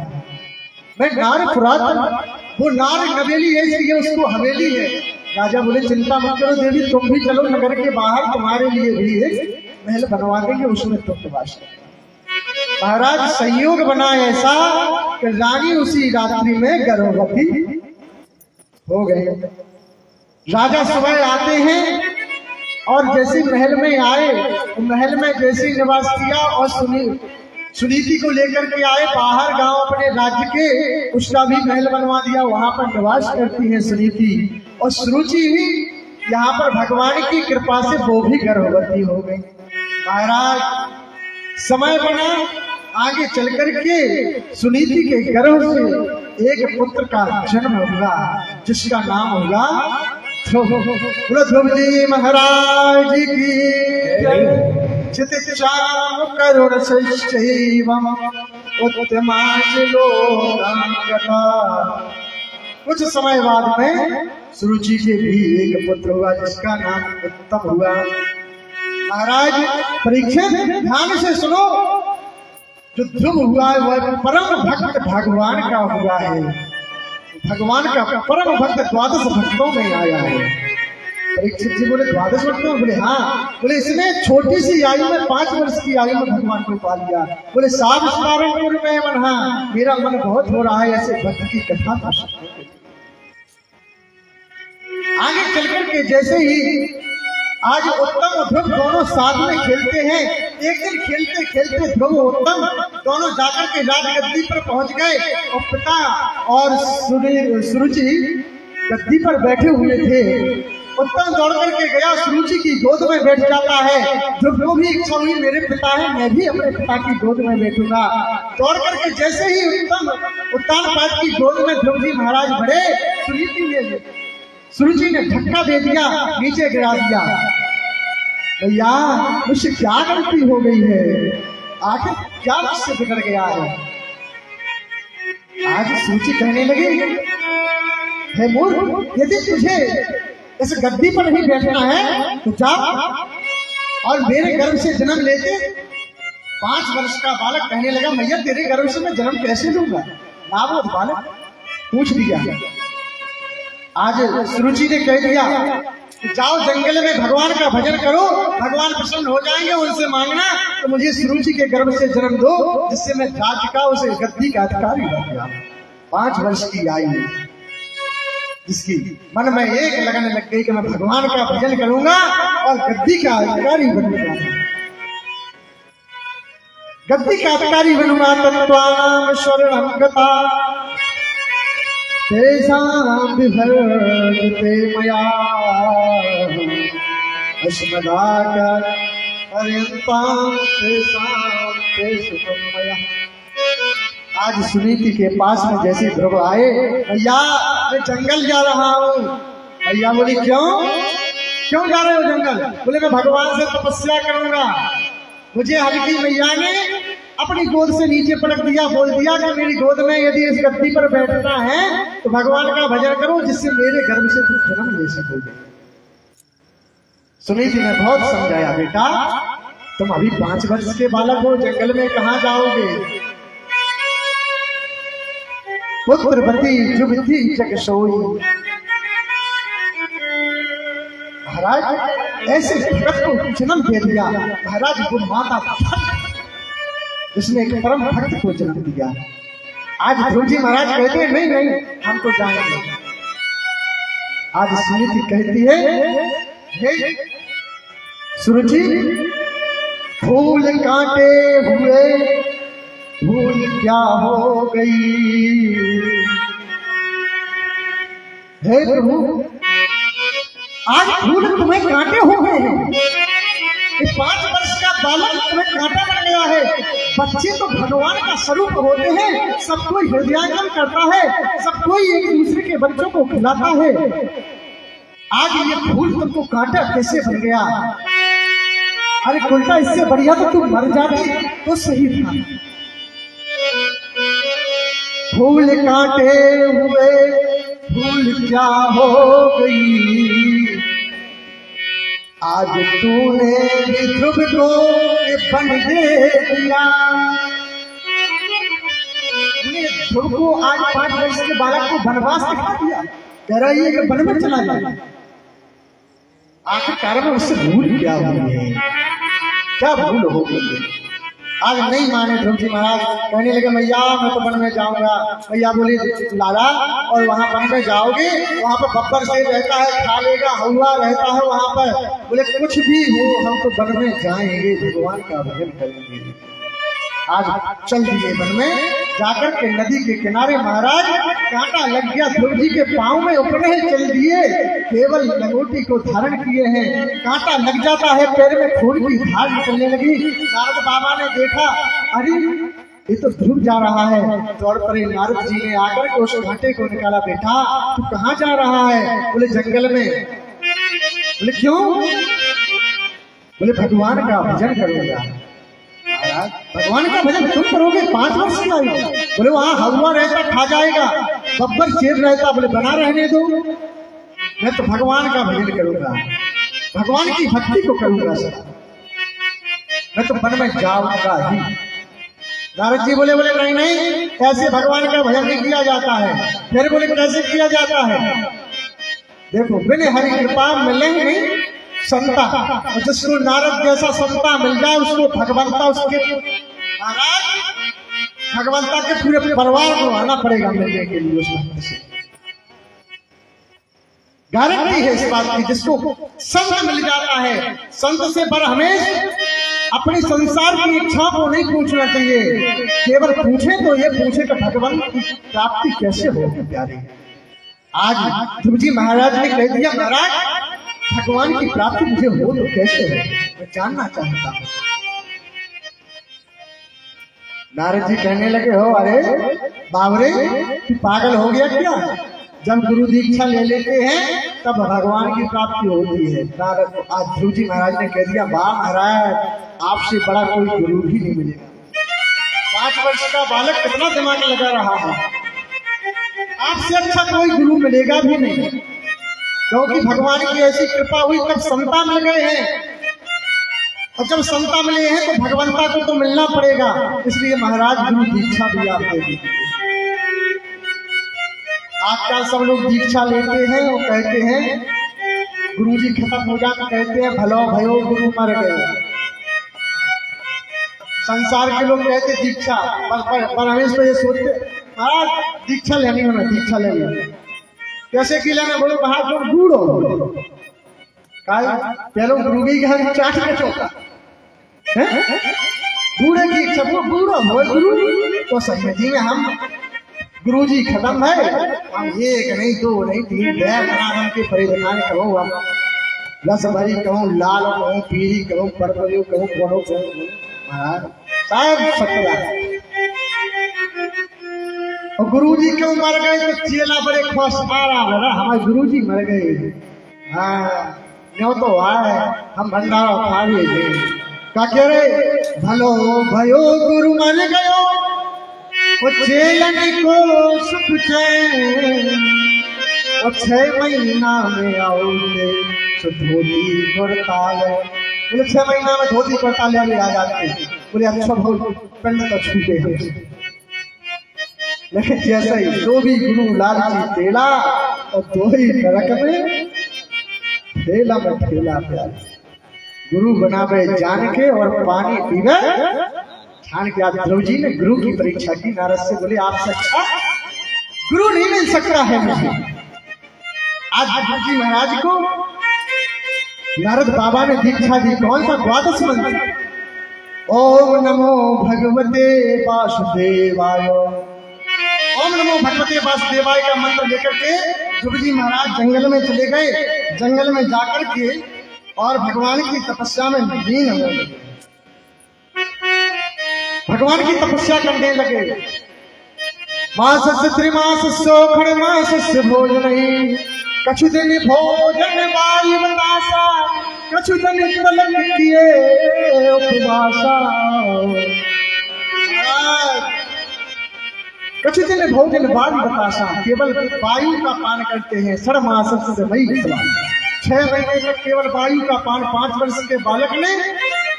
मैं नार पुरातन, वो नार नवेली है इसलिए उसको हवेली है। राजा बोले चिंता मत करो देवी, तुम भी चलो नगर के बाहर, तुम्हारे लिए भी एक महल बनवा देंगे, उसमें तुम निवास करो। महाराज संयोग बना ऐसा कि रानी उसी रात्रि में गर्भवती हो गए। राजा सुबह आते हैं और जैसे महल में आए, तो महल में जैसे निवास किया और सुनीति को लेकर के आए बाहर गांव अपने राज्य के, उसका भी महल बनवा दिया, वहां पर निवास करती है सुनीति। और सुरुचि भी यहाँ पर भगवान की कृपा से वो भी गर्भवती हो गई। महाराज समय बना, आगे चल करके सुनीति के गर्भ से एक पुत्र का जन्म हुआ, जिसका नाम हुआ बोलो ध्रुव जी महाराज की चित चाम करुण सैवम उत्तमाशिलो कथा। कुछ समय बाद में सुरुचि के भी एक पुत्र हुआ जिसका नाम उत्तम हुआ। महाराज परीक्षित ध्यान से सुनो, जो ध्रुव हुआ है वह परम भक्त भगवान का हुआ है। भगवान का परम भक्त द्वादश भक्तों में आया है। परीक्षित जी बोले द्वादश भक्तों? बोले हाँ। बोले इसने छोटी सी आयु में 5 वर्ष की आयु में भगवान को पा लिया। बोले साध स्मारण में मन, हाँ मेरा मन बहुत हो रहा है ऐसे भक्त की कथा का। आगे चलकर के जैसे ही आज उत्तम और ध्रुव दोनों साथ में खेलते हैं। एक दिन खेलते खेलते ध्रुव और उत्तम दोनों जाकर के राज गद्दी पर पहुंच गए और पिता और सुरुचि गद्दी पर बैठे हुए थे। उत्तम दौड़ करके गया, सुरुचि की गोद में बैठ जाता है। ध्रुव को भी इच्छा हुई मेरे पिता है, मैं भी अपने पिता की गोद में बैठूंगा। दौड़ करके जैसे ही उत्तम उत्तानपाद की गोद में ध्रुव जी महाराज बढ़े, सुरुचि ने धक्का दे दिया, नीचे गिरा दिया। भैया मुझसे क्या गलती हो गई है, आखिर क्या मुझसे बिगड़ गया है? आज सुरुचि कहने लगी, हे मूर्ख, यदि तुझे इस गद्दी पर नहीं बैठना है तो जा और मेरे गर्भ से जन्म लेते। 5 वर्ष का बालक कहने लगा, मैया तेरे गर्भ से मैं जन्म कैसे लूंगा? नाबोध बालक पूछ दिया। आज सुरुचि ने कह दिया जाओ जंगल में भगवान का भजन करो, भगवान प्रसन्न हो जाएंगे, उनसे मांगना तो मुझे सुरुचि के गर्भ से जन्म दो जिससे मैं राज्य का उस गद्दी का अधिकारी बन गया। 5 वर्ष की आयु जिसकी मन में एक लगन लग गई कि मैं भगवान का भजन करूंगा और गद्दी का अधिकारी बनूंगा। गद्दी का अधिकारी बनूंगा। तत्वाम शरणं गता तेषां विभर्ते मया अस्मदाचार्य पर्यन्तां तेषां ते सुखं मया। आज सुनीति के पास में जैसे ध्रुव आए, भैया मैं जंगल जा रहा हूँ। भैया बोली क्यों जा रहे हो जंगल? बोले मैं भगवान से तपस्या करूंगा। मुझे हल्की मैया ने अपनी गोद से नीचे पटक दिया, बोल दिया कि मेरी गोद में यदि इस गद्दी पर बैठना है तो भगवान का भजन करो जिससे मेरे गर्भ से तुम जन्म ले सकोगे। सुनीति ने बहुत समझाया, बेटा तुम अभी 5 वर्ष के बालक हो, जंगल में कहाँ जाओगे? पुत्रवती जुबती जग सोई। महाराज ऐसे भक्त को जन्म दे दिया। महाराज वो माता जिसने एक परम भक्त को जन्म दिया। आज ध्रुव जी महाराज कहते हैं नहीं हम तो जाएंगे। आज सुनीति कहती है, सुरुचि फूल काटे हुए भूल क्या हो गई? हे प्रभु आज फूल तुम्हें कांटे हो गए हैं। 5 वर्ष का बालक तुम्हें कांटा बन गया है। बच्चे तो भगवान का स्वरूप होते हैं, सब कोई हृदयांजन करता है, सब कोई एक दूसरे के बच्चों को खिलाता है। आज ये फूल तुमको कांटा कैसे बन गया? अरे उल्टा इससे बढ़िया तो तुम मर जाती तो सही था। फूल काटे हुए भूल क्या हो गई? आज तूने भी ध्रुव को बन दे दिया। ध्रुव को आज 5 वर्ष के बालक को वनवास दिखा दिया, कह रहा है कि वन में चला जाए। आखिरकार में उससे भूल क्या हुई है? क्या भूल हो गई? आज नहीं माने ध्रुव जी महाराज, कहने लगे मैया मैं तो वन में जाऊंगा। मैया बोली लाला और वहाँ वन में जाओगे वहाँ पर बब्बर से रहता है, खा लेगा, हवा रहता है वहाँ पर। बोले कुछ भी हो हम तो वन में जाएंगे, भगवान का भजन करेंगे। आज चल दिए वन में, जाकर के नदी के किनारे महाराज कांटा लग गया ध्रुव जी के पाँव में, उपने चल दिए, केवल लंगोटी को धारण किए हैं। कांटा लग जाता है, पैर में खून की धार निकलने लगी। नारद बाबा ने देखा, अरे ये तो ध्रुव जा रहा है। दौड़ पड़े नारद जी ने आकर के उस घाटे को निकाला, बेटा तू कहाँ जा रहा है? बोले जंगल में। बोले क्यों? बोले भगवान का भजन करूंगा। महाराज भगवान का भजन तुम करोगे? 5 वर्ष की आयु। बोले वहां हवा रहता खा जाएगा, बब्बर शेर रहता। बोले बना रहने दो, मैं तो भगवान का भजन करूंगा, भगवान की भक्ति को करूंगा सर, मैं तो वन में जाऊंगा ही। नारद जी बोले नहीं नहीं, ऐसे भगवान का भजन नहीं किया जाता है। फिर बोले कैसे किया जाता है? देखो बिन हरि कृपा मिले नहीं संता, और जिसको नारद जैसा संता मिल जाए उसको भगवंता, उसके महाराज भगवंता के पूरे परिवार को आना पड़ेगा मिलने के लिए। उस भक्त से गारंटी है इस बात की, जिसको संत मिल जाता है, संत से पर हमें अपनी संसार की इच्छा को नहीं पूछना चाहिए। केवल पूछे तो ये पूछे कि भगवान की प्राप्ति कैसे होगी प्यारे। आज ध्रुव जी महाराज ने कह दिया, महाराज भगवान की प्राप्ति मुझे हो तो कैसे हो, मैं जानना चाहता हूं। नारद जी कहने लगे, हो अरे बावरे तू पागल हो गया क्या? जब गुरु दीक्षा ले लेते हैं तब भगवान की प्राप्ति होती है। नारद आज ध्रुव जी महाराज ने कह दिया, वाह महाराज आपसे बड़ा कोई गुरु भी नहीं मिलेगा। 5 वर्ष का बालक कितना दिमाग लगा रहा है, आपसे अच्छा कोई गुरु मिलेगा भी नहीं, क्योंकि भगवान की ऐसी कृपा हुई तब संता मिल गए हैं, और जब संता मिले हैं तो भगवंता को तो मिलना पड़ेगा। इसलिए महाराज गुरु दीक्षा भी आप दे दीजिए। आजकल सब लोग दीक्षा लेते हैं और कहते हैं गुरु जी खत्म हो जाते, कहते हैं भलो भयो गुरु मर गए। संसार के लोग कहते दीक्षा, पर हमें तो ये सोचते महाराज दीक्षा लेनी हो ना, दीक्षा ले लेनी कैसे की लेना? बोले बाहर जो बूढ़ो पहले गुरु की घर चाट के चौका बूढ़े की इच्छा, वो बूढ़ो हो गुरु तो समझ जी में हम गुरु जी खत्म है, हम एक नहीं 2 नहीं 3 बना के परिधान कहो, हम रस भरी कहूँ, लाल कहूँ, पीली कहूँ, पर्वत कहूँ, बोलो कहूँ, महाराज सब सत्या। और गुरु जी क्यों मर गए? तो चेला बड़े खुश आ रहा, हमारे गुरु जी मर गए। हाँ न्यो तो आए, हम भंडारा खा लिए का कह रहे, भलो भयो गुरु मर गयो, वो चेलन को सुख चैन, और 6 महीना में आओगे तो धोती कुर्ताल। बोले 6 महीना में धोती कुर्ताल ले आ जाते। बोले अच्छा बहुत पिंड तो छूटे हैं, लेकिन जैसा ही जो भी गुरु लालची तेला, और 2 ही नरक में ठेला में ठेला प्यार। गुरु बनावे जान के और पानी पीवे छान के। आज ध्रुव जी ने गुरु की परीक्षा की, नारद से बोले आपसे अच्छा गुरु नहीं मिल सकता है मुझे। आज ध्रुव जी महाराज को नारद बाबा ने दीक्षा दी, कौन सा? 12 मंत्र। ओम नमो भगवते वासुदेवाय, ओम नमो भगवते वासुदेवाय का मंत्र लेकर के ध्रुव जी महाराज जंगल में चले गए। जंगल में जाकर के और भगवान की तपस्या में लीन हो गए, भगवान की तपस्या करने लगे। मास त्रिमास सोखण मास भोजन, कछु दिन भोजन वायु बतासा, कछु दिन तलक किए उपवासा। कछु दिन भोजन वायु बतासा, केवल वायु का पान करते हैं। 6 से वही 6 महीने तक केवल वायु का पान। 5 वर्ष के बालक ने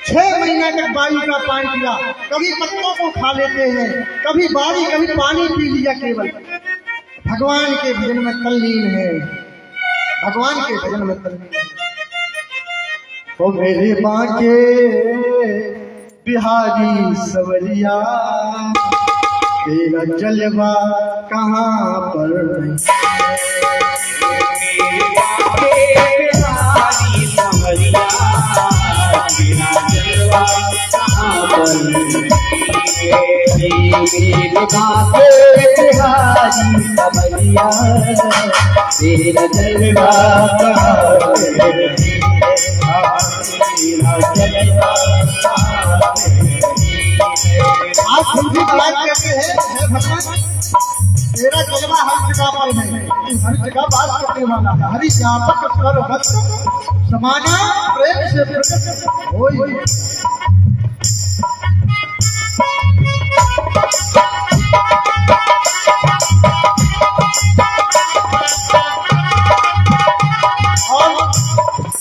6 महीने तक वायु का पान किया। कभी पत्तों को खा लेते हैं, कभी बारी, कभी पानी पी लिया। केवल भगवान के भजन में तल्लीन है, भगवान के भजन में तल्लीन है। ओ मेरे बांके बिहारी सवरिया, तेरा जलवा कहाँ पर तेरा जलवा आज तुलसी महाराज कहते हैं, हे भगवान तेरा जलवा हर जगह पर है, तू हर जगह बात करने वाला है। हरि व्यापक सर्वत्र समाना प्रेम से प्रकट होई।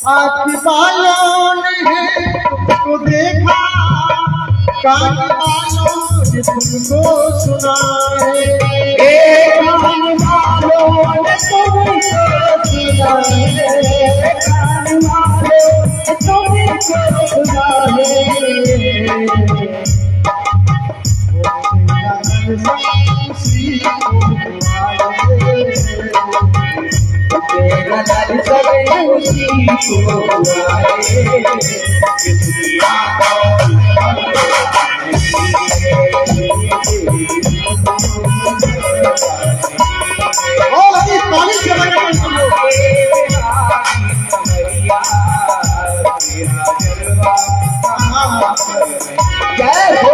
आँख वालों ने तुमको देखा, कान वालों ने तुमको सुना है, कान वालों ने तुमको सुना है, कान वालों ने तुमको सुना तेरा दर्शन उसी को आए, किसकी आँखों जय हो।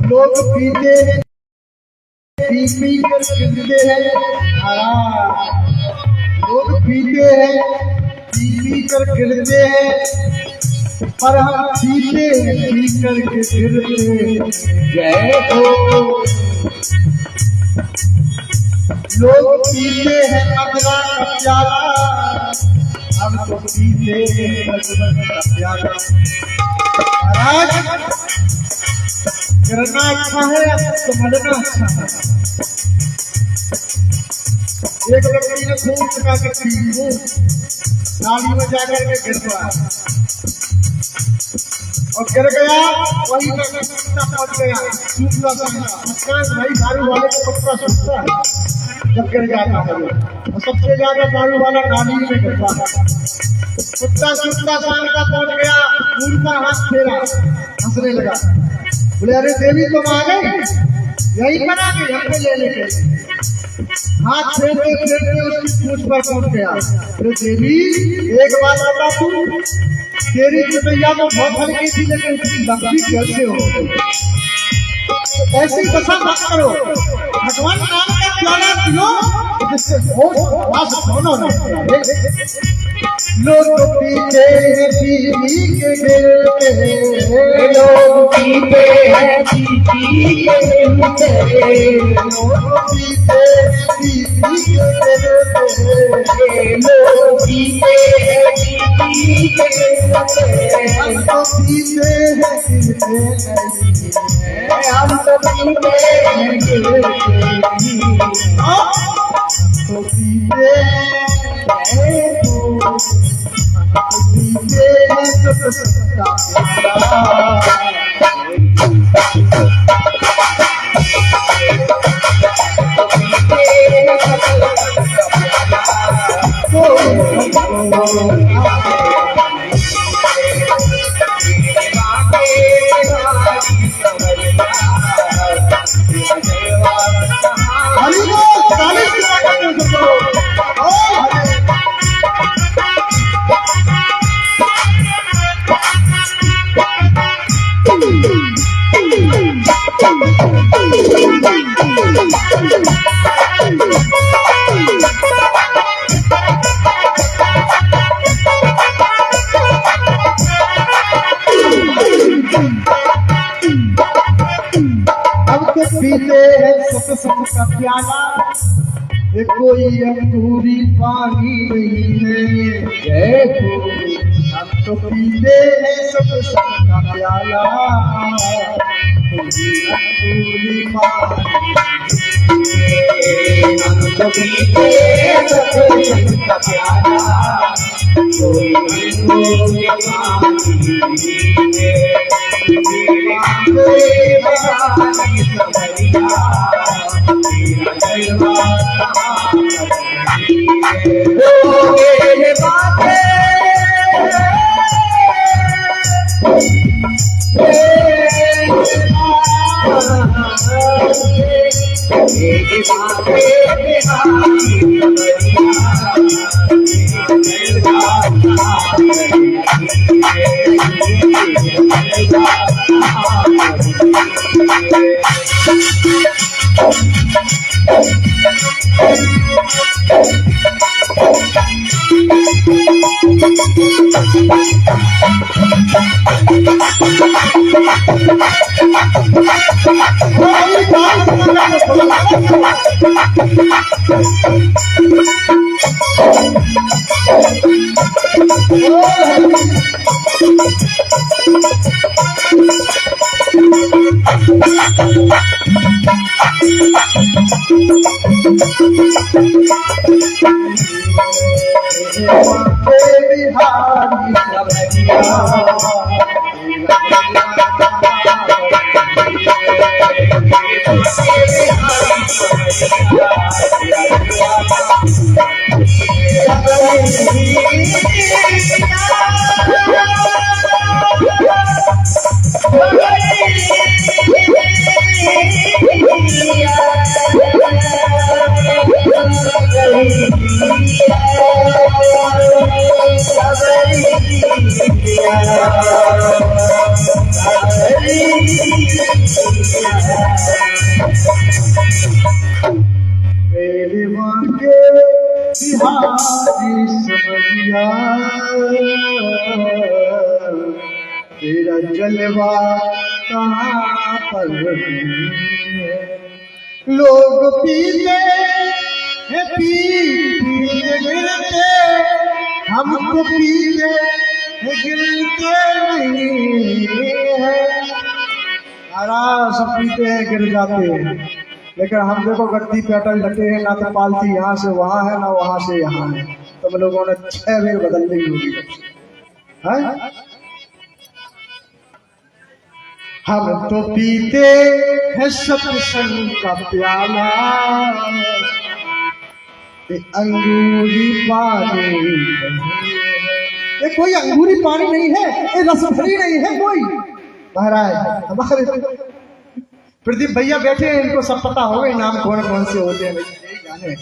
लोग पीते हैं, पी कर गिरते हैं, लोग पीते हैं, पी कर गिरते हैं, पर हम पीते हैं, पी कर गिरते। जय हो। लोग पीते हैं मदरा का प्याला, हम तो पीते हैं भगवान का प्याला। महाराज गिरना अच्छा है तो मरना अच्छा है। एक लड़की ने खूब चुका के पी, नाली में जाकर के गिर गया और गिर गया, वही कुत्ता पहुंच गया, सूखता सा भाई दारू वाले को कुत्ता सूखता है जब गिर जाता है, और सबसे ज्यादा दारू वाला नाली में गिरता है। कुत्ता सूखता शाम का पहुंच गया, दूर पर हाथ फेरा, हंसने लगा, बोले अरे देवी तुम आ गए, यही बना के हमको ले लेके। हाथ फेरते फेरते उसकी पूछ पर पहुंच गया, अरे देवी एक बात बता, तू तेरी चुटैया तो बहुत हल्की थी लेकिन उसकी लंबी कैसे हो गई? ऐसी दशा मत करो, भगवान नाम का प्याला पियो जिससे होश हवास दोनों रहते। लोग पीते हैं पी के गिरते, लोग पीते हैं पी के गिरते, लोग पीते हैं पी के गिरते, लोग पीते हैं पी के गिरते, हम तो पीते हैं गिरते नहीं, हम तो पीते हैं गिरते तो पीते हैं तो सत्ता पीते हैं सत्संग का प्याला, कोई अंगूरी पानी नहीं है। जय हो। तो पीते हैं सब संग का प्याला, कोई अंगूरी पानी। हम तो पीते सत्संग का प्याला, कोई अंगूरी पानी। कोई भवानी सवरिया, तेरा जलवा कहाँ है। ओ मेरे बाबे, मेरे बाबे बिहारी बिहारी मेरे वांगे बिहारी समझिया, तेरा जलवा कहाँ पर है। लोग पीते हैं पी पी के गिरते, हमको पीते हैं गिरते नहीं है। महाराज सब पीते हैं गिर जाते हैं, लेकिन हम देखो गद्दी पैटर्न लटे हैं, ना तो पालती यहाँ से वहाँ है ना वहाँ से यहाँ है। तुम लोगों ने 6 बेर बदल दी होगी है? हम तो पीते हैं सत्संग का प्याला, ये अंगूरी पानी। ये कोई अंगूरी पानी नहीं है, ये रसभरी नहीं है कोई। महाराज हमारे प्रदीप भैया बैठे हैं, इनको सब पता होगा नाम कौन कौन से होते हैं, यही जाने।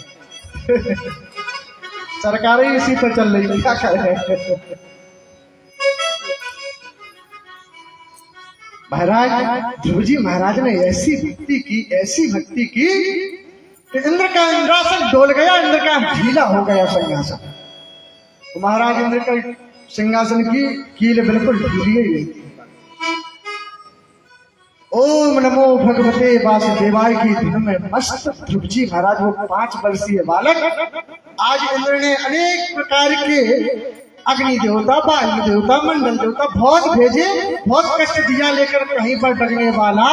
सरकार ही इसी पर चल रही है, क्या करें। महाराज ध्रुव जी महाराज ने ऐसी भक्ति की कि इंद्र का इंद्रासन डोल गया, इंद्र का ढीला हो गया सिंहासन। तो महाराज इंद्र का सिंहासन की कील बिल्कुल ढीली ही नहीं। ओम नमो भगवते वासुदेवाय की धुन में मस्त ध्रुव जी महाराज वो 5 वर्षीय बालक आज इंद्र ने अनेक प्रकार के अग्नि देवता, वायु देवता, मंडल देवता बहुत भेजे, बहुत कष्ट दिया, लेकर कहीं पर डरने वाला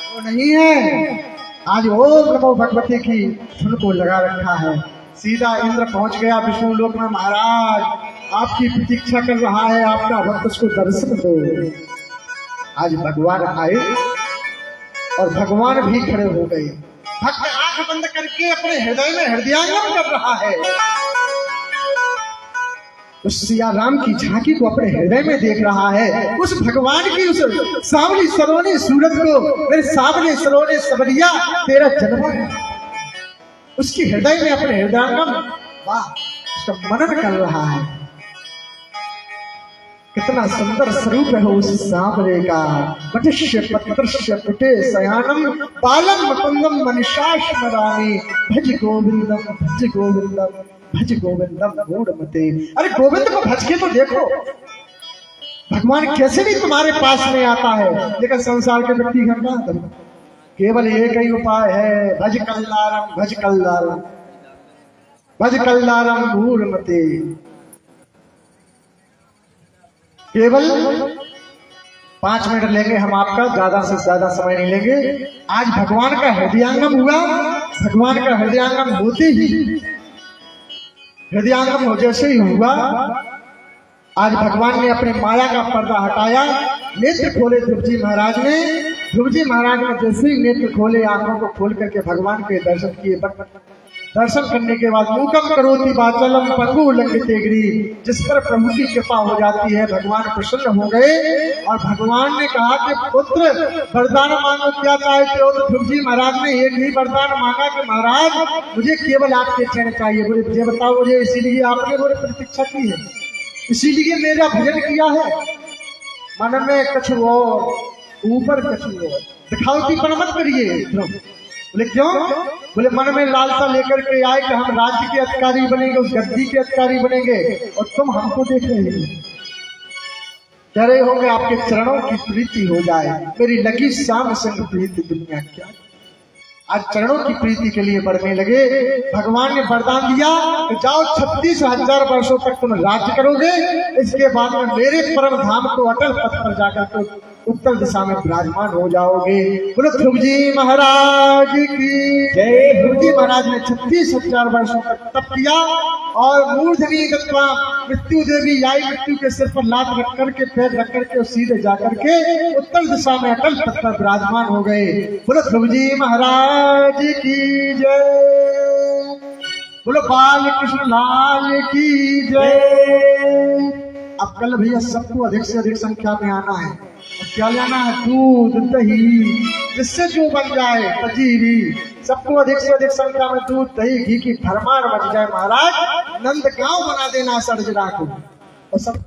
वो नहीं है। आज ओम नमो भगवते की धुन को लगा रखा है। सीधा इंद्र पहुंच गया विष्णु लोक में। महाराज आपकी प्रतीक्षा कर रहा है, आपका भक्त उसको दर्शन दो। आज भगवान आए और भगवान भी खड़े हो गए। भक्त आंख बंद करके अपने हृदय में हृदयांगम कर रहा है। उस सिया राम की झांकी को अपने हृदय में देख रहा है। उस भगवान की उस सावली सरोने सूरज को, मेरे सावले सरोने सबरिया तेरा जन्म है, उसकी हृदय में अपने हृदयांगम वाह उसका मनन कर रहा है। कितना सुंदर स्वरूप है उस सांवरे का। पटिष्य पत्रस्य पुटे शयानम पालम मुकुंदम मनिषा स्मरामि। भज गोविंदम भज गोविंदम भज गोविंदम मूढ़मते। अरे गोविंद को भज के तो देखो, भगवान कैसे भी तुम्हारे पास में आता है। लेकिन संसार के व्यक्ति करना केवल एक ही उपाय है, भज कल्लारम भज कल्लारम भज कल्लारम मूढ़मते। केवल 5 मिनट लेंगे हम आपका, ज्यादा से ज्यादा समय नहीं लेंगे। आज भगवान का हृदयांगम हुआ। भगवान का हृदयांगम होते ही, हृदयांगम हो जैसे ही हुआ, आज भगवान ने अपने माया का पर्दा हटाया, नेत्र खोले ध्रुव जी महाराज ने। ध्रुव जी महाराज ने जैसे ही नेत्र खोले, आंखों को खोल करके भगवान के दर्शन किए। दर्शन करने के बाद मूकम करोति वाचालम पंगु लंघिते गिरि, जिस पर प्रभु की कृपा हो जाती है, भगवान प्रसन्न हो गए और भगवान ने कहा कि पुत्र वरदान मांगो, क्या चाहते हो? तो ध्रुव जी महाराज ने एक ही वरदान मांगा कि महाराज मुझे केवल आपके चरण चाहिए। बोले मुझे बताओ, मुझे इसीलिए आपने बोले प्रतीक्षा की है, इसीलिए मेरा भजन किया है। मन में कछु और ऊपर कछु और, दिखावटी पर मत करिए। बोले क्यों? बोले मन में लालसा लेकर के आए कि हम राज्य के अधिकारी बनेंगे, उस गद्दी के अधिकारी बनेंगे, और तुम हमको देख रहे हो। कह रहे होंगे आपके चरणों की प्रीति हो जाए, मेरी लगी श्याम संग प्रीति दुनिया क्या। आज चरणों की प्रीति के लिए बढ़ने लगे। भगवान ने वरदान दिया कि जाओ 36,000 वर्षों तक तुम राज्य करोगे, इसके बाद में मेरे परम धाम को अटल पथ पर जाकर तो उत्तर दिशा में विराजमान हो जाओगे। बोलो ध्रुव जी महाराज की जय। ध्रुव जी महाराज ने 36,000 वर्षों तक तप किया और मूर्धनि गत्वा मृत्यु देवी आई, मृत्यु के सिर पर लात रख करके, पैर रख करके सीधे जाकर के उत्तर दिशा में अटल पथ पर विराजमान हो गए। बोलो ध्रुव जी महाराज की जय। बोलो बाल कृष्ण लाल की जय। अब कल भैया सबको अधिक से अधिक संख्या में आना है। और क्या लेना है? दूध दही, जिससे जो बन जाए पजीरी। सबको अधिक से अधिक संख्या में दूध दही घी की भरमार बच जाए महाराज। नंद गांव बना देना सरजरा को। और सब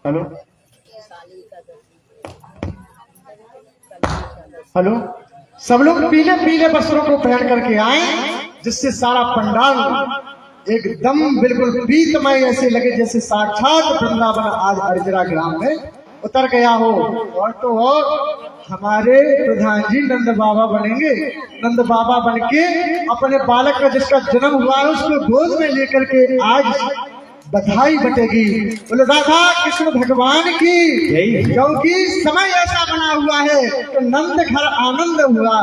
हेलो हेलो, सब लोग पीले पीले वस्त्रों को पहन करके आए, जिससे सारा पंडाल एकदम बिल्कुल प्रीतमय ऐसे लगे जैसे साक्षात वृंदावन आज अर्जरा ग्राम में उतर गया हो। और तो और हमारे प्रधान जी नंद बाबा बनेंगे। नंद बाबा बनके अपने बालक का जिसका जन्म हुआ है उसको गोद में लेकर के आज बधाई बटेगी। बोले राधा कृष्ण भगवान की, क्योंकि समय ऐसा बना हुआ है कि नंद घर आनंद हुआ,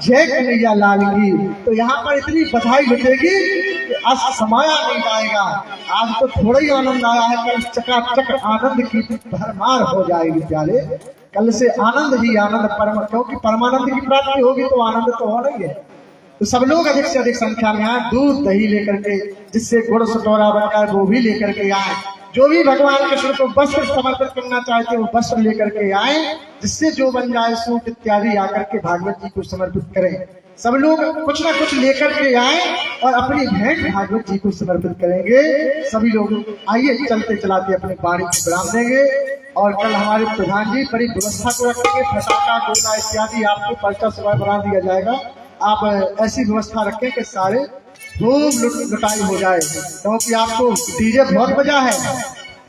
जय कन्हैया लाल की। तो यहाँ पर इतनी बधाई बटेगी कि आज समाया नहीं जाएगा। आज तो थोड़ा ही आनंद आया है, कल चकाचक आनंद की भरमार हो जाएगी प्यारे। कल से आनंद ही आनंद परम, क्योंकि परमानंद की प्राप्ति होगी तो आनंद तो हो रही है। तो सब लोग अधिक से अधिक संख्या में आए, दूध दही लेकर के, जिससे गुड़ सटोरा बनकर वो भी लेकर के आए। जो भी भगवान कृष्ण को वस्त्र समर्पित करना चाहते वो वस्त्र लेकर के आए, जिससे जो बन जाए सूट इत्यादि आकर के भागवत जी को समर्पित करें। सब लोग कुछ ना कुछ लेकर के आए और अपनी भेंट भागवत जी को समर्पित करेंगे। सभी लोग आइए चलते चलाते अपने वाणी को विराम देंगे। और कल हमारे प्रधान जी बड़ी व्यवस्था को रखेंगे, फटाका गोला इत्यादि आपको पर्चा सुबह बना दिया जाएगा। आप ऐसी व्यवस्था रखें कि सारे खूब लुटाई हो जाए, क्योंकि आपको डीजे बहुत बजा है,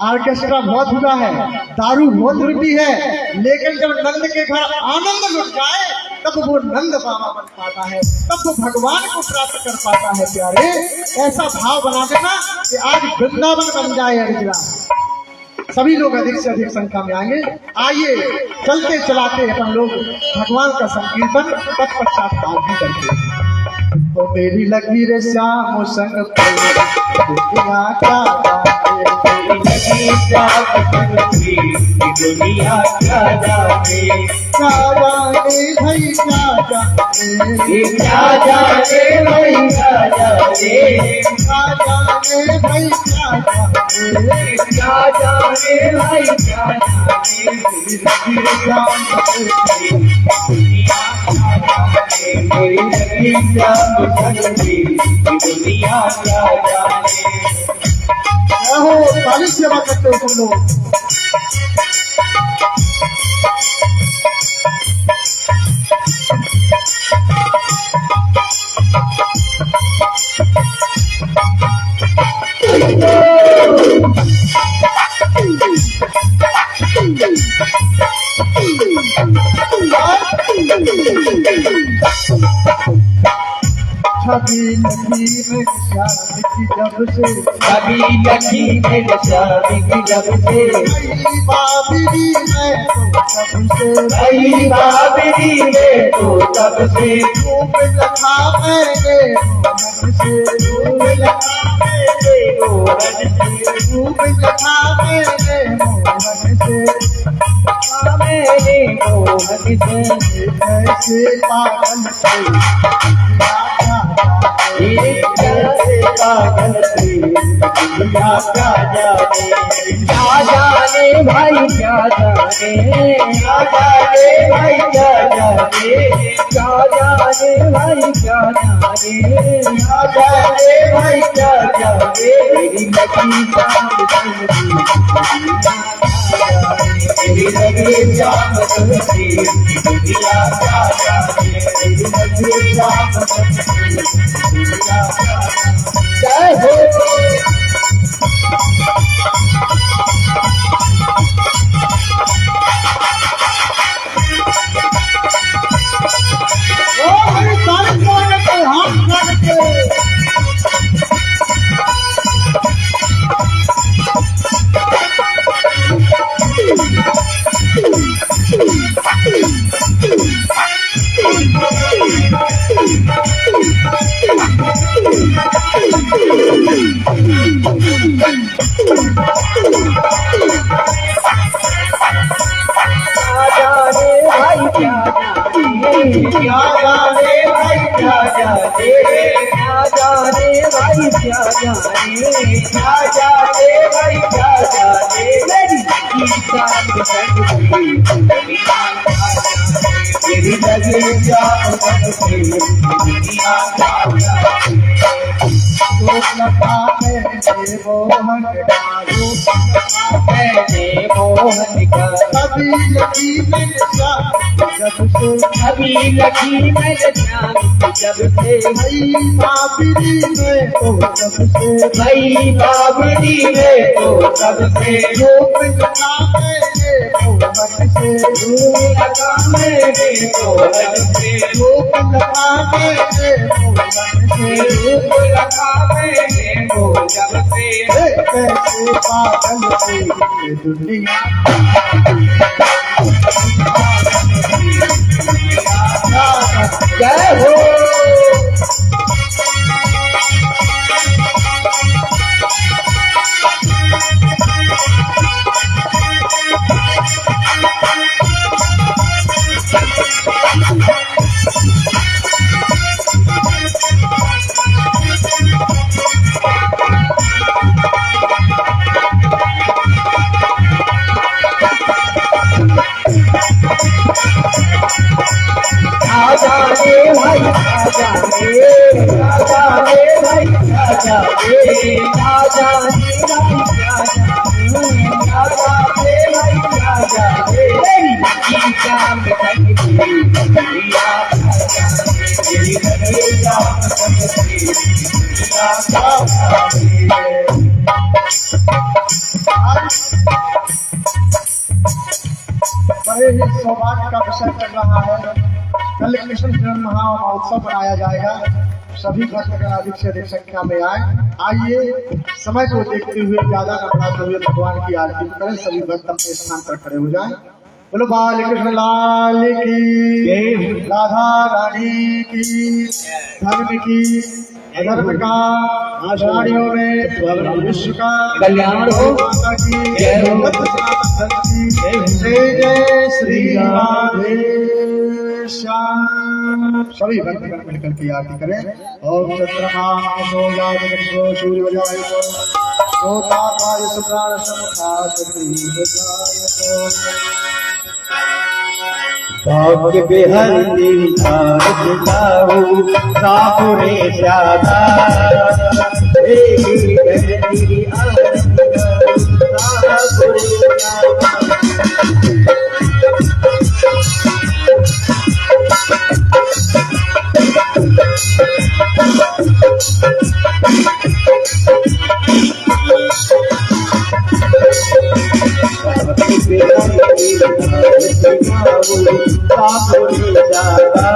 ऑर्केस्ट्रा बहुत हुआ है, दारू बहुत रुपी है, लेकिन जब नंद के घर आनंद लुट जाए तब वो नंद बाबा बन पाता है, तब वो भगवान को प्राप्त कर पाता है। प्यारे ऐसा भाव बना देना कि आज वृंदावन बन जाए अर्जुना। सभी लोग अधिक से अधिक संख्या में आएंगे। आइए चलते चलाते अपन लोग भगवान का संकीर्तन तत्पश्चात भी करते हैं। तो मेरी लगी रे श्याम संग दुनिया क्या जाने भाई क्या जाने भाई क्या जाने भाई ताली सेवा करते हो तुम लोग। छवि लगी में शादी की जब से कभी लगी मेरे शादी की जब से बाबरी मैं तो तब से भाई बाबरी में तो तब से खूब लखा मैंने मोहन से खूब लगा मेरे मोहन से खूब लखा मैंने मोहन से मेरे मोहन से कैसे पागल से कैसे पागल से दुनिया क्या जाने क्या जाने भाई क्या जाने क्या जाने भाई क्या जाने क्या जाने भाई क्या जाने क्या जाने भाई क्या जाने मेरी लगी जान मेरी लगी जान दुनिया क्या जाने मेरी लगी जान जय हो क्या जाने भाई क्या जाने क्या जाने भाई क्या जाने क्या जाने भाई क्या जाने मेरी मेरी लगे जान मोहन का अभी लगी मेरे जब से अभी लगी मेरे जान जब से भाई बाबरी में तो जब से भाई बाबरी में तो तब से रूप लगा मेरे मोहन से लगा मेरे मोहन से रूप लगा मेरे मोहन से रूप लगा मेरे मोहन से कैसे पागल से ये दुनिया जय हो जाने भाई जाने भाई जाने बड़े ही सौभाग्य का विषय चल रहा है। कल कृष्ण जन्म महामहोत्सव मनाया जाएगा। सभी भक्तगण अधिक से अधिक संख्या में आइए समय को देखते हुए ज्यादा न बढ़ाते हुए भगवान की आरती करें। सभी भक्त अपने स्थान पर खड़े हो जाएं। बोलो बाल कृष्ण लाल की, राधा रानी की, धर्म की, अधर्म का, आषाढ़ियों में विश्व का कल्याण हो। माता की जय हो। जय जय श्री राधे श्याम। सभी भक्तगण मिलकर की आरती करें। ओम चंद्रमा सूर्य सूर्य बजाय सोताकाय सुप्राण समुखाय भाग्य बिहरती जाऊ सापुरे श्यादा सापुरी जाता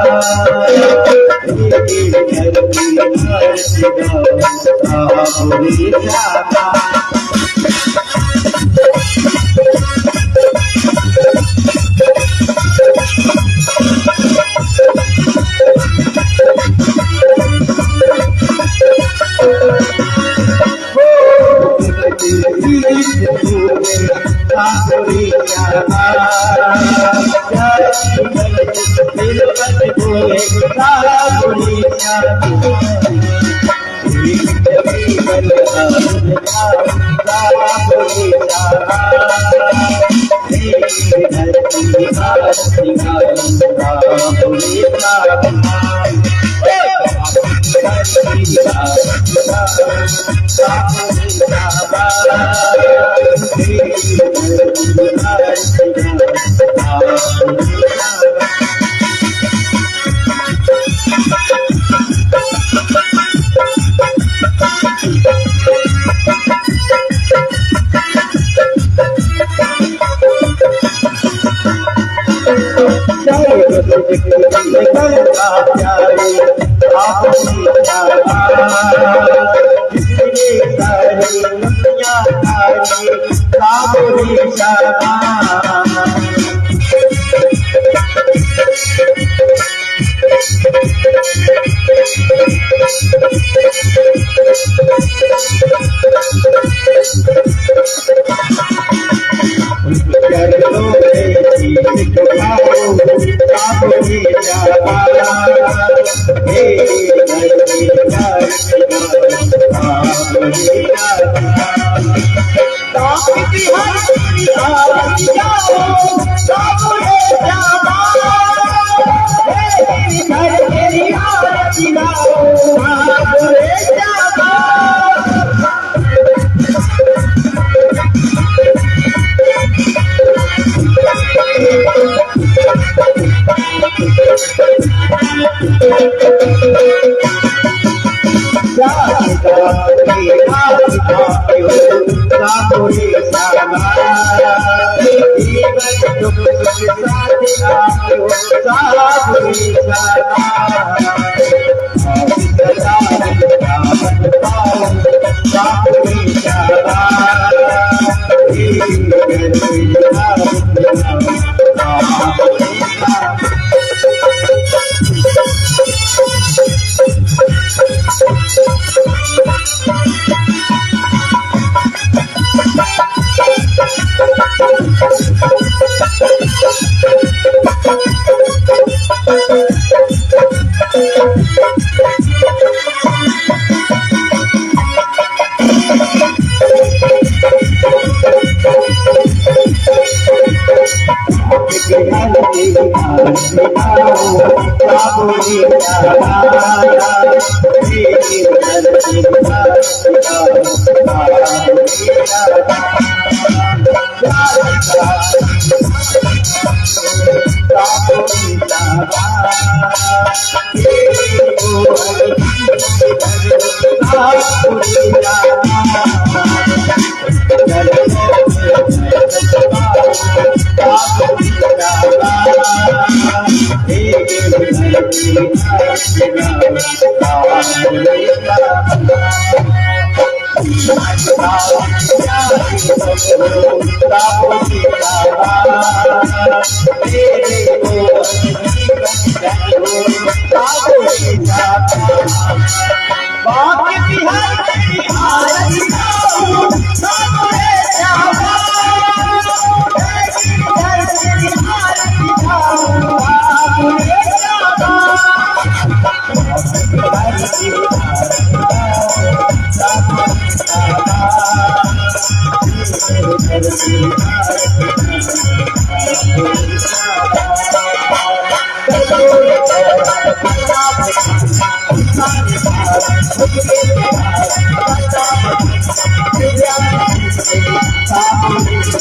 सापुरी जाता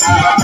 Thank you.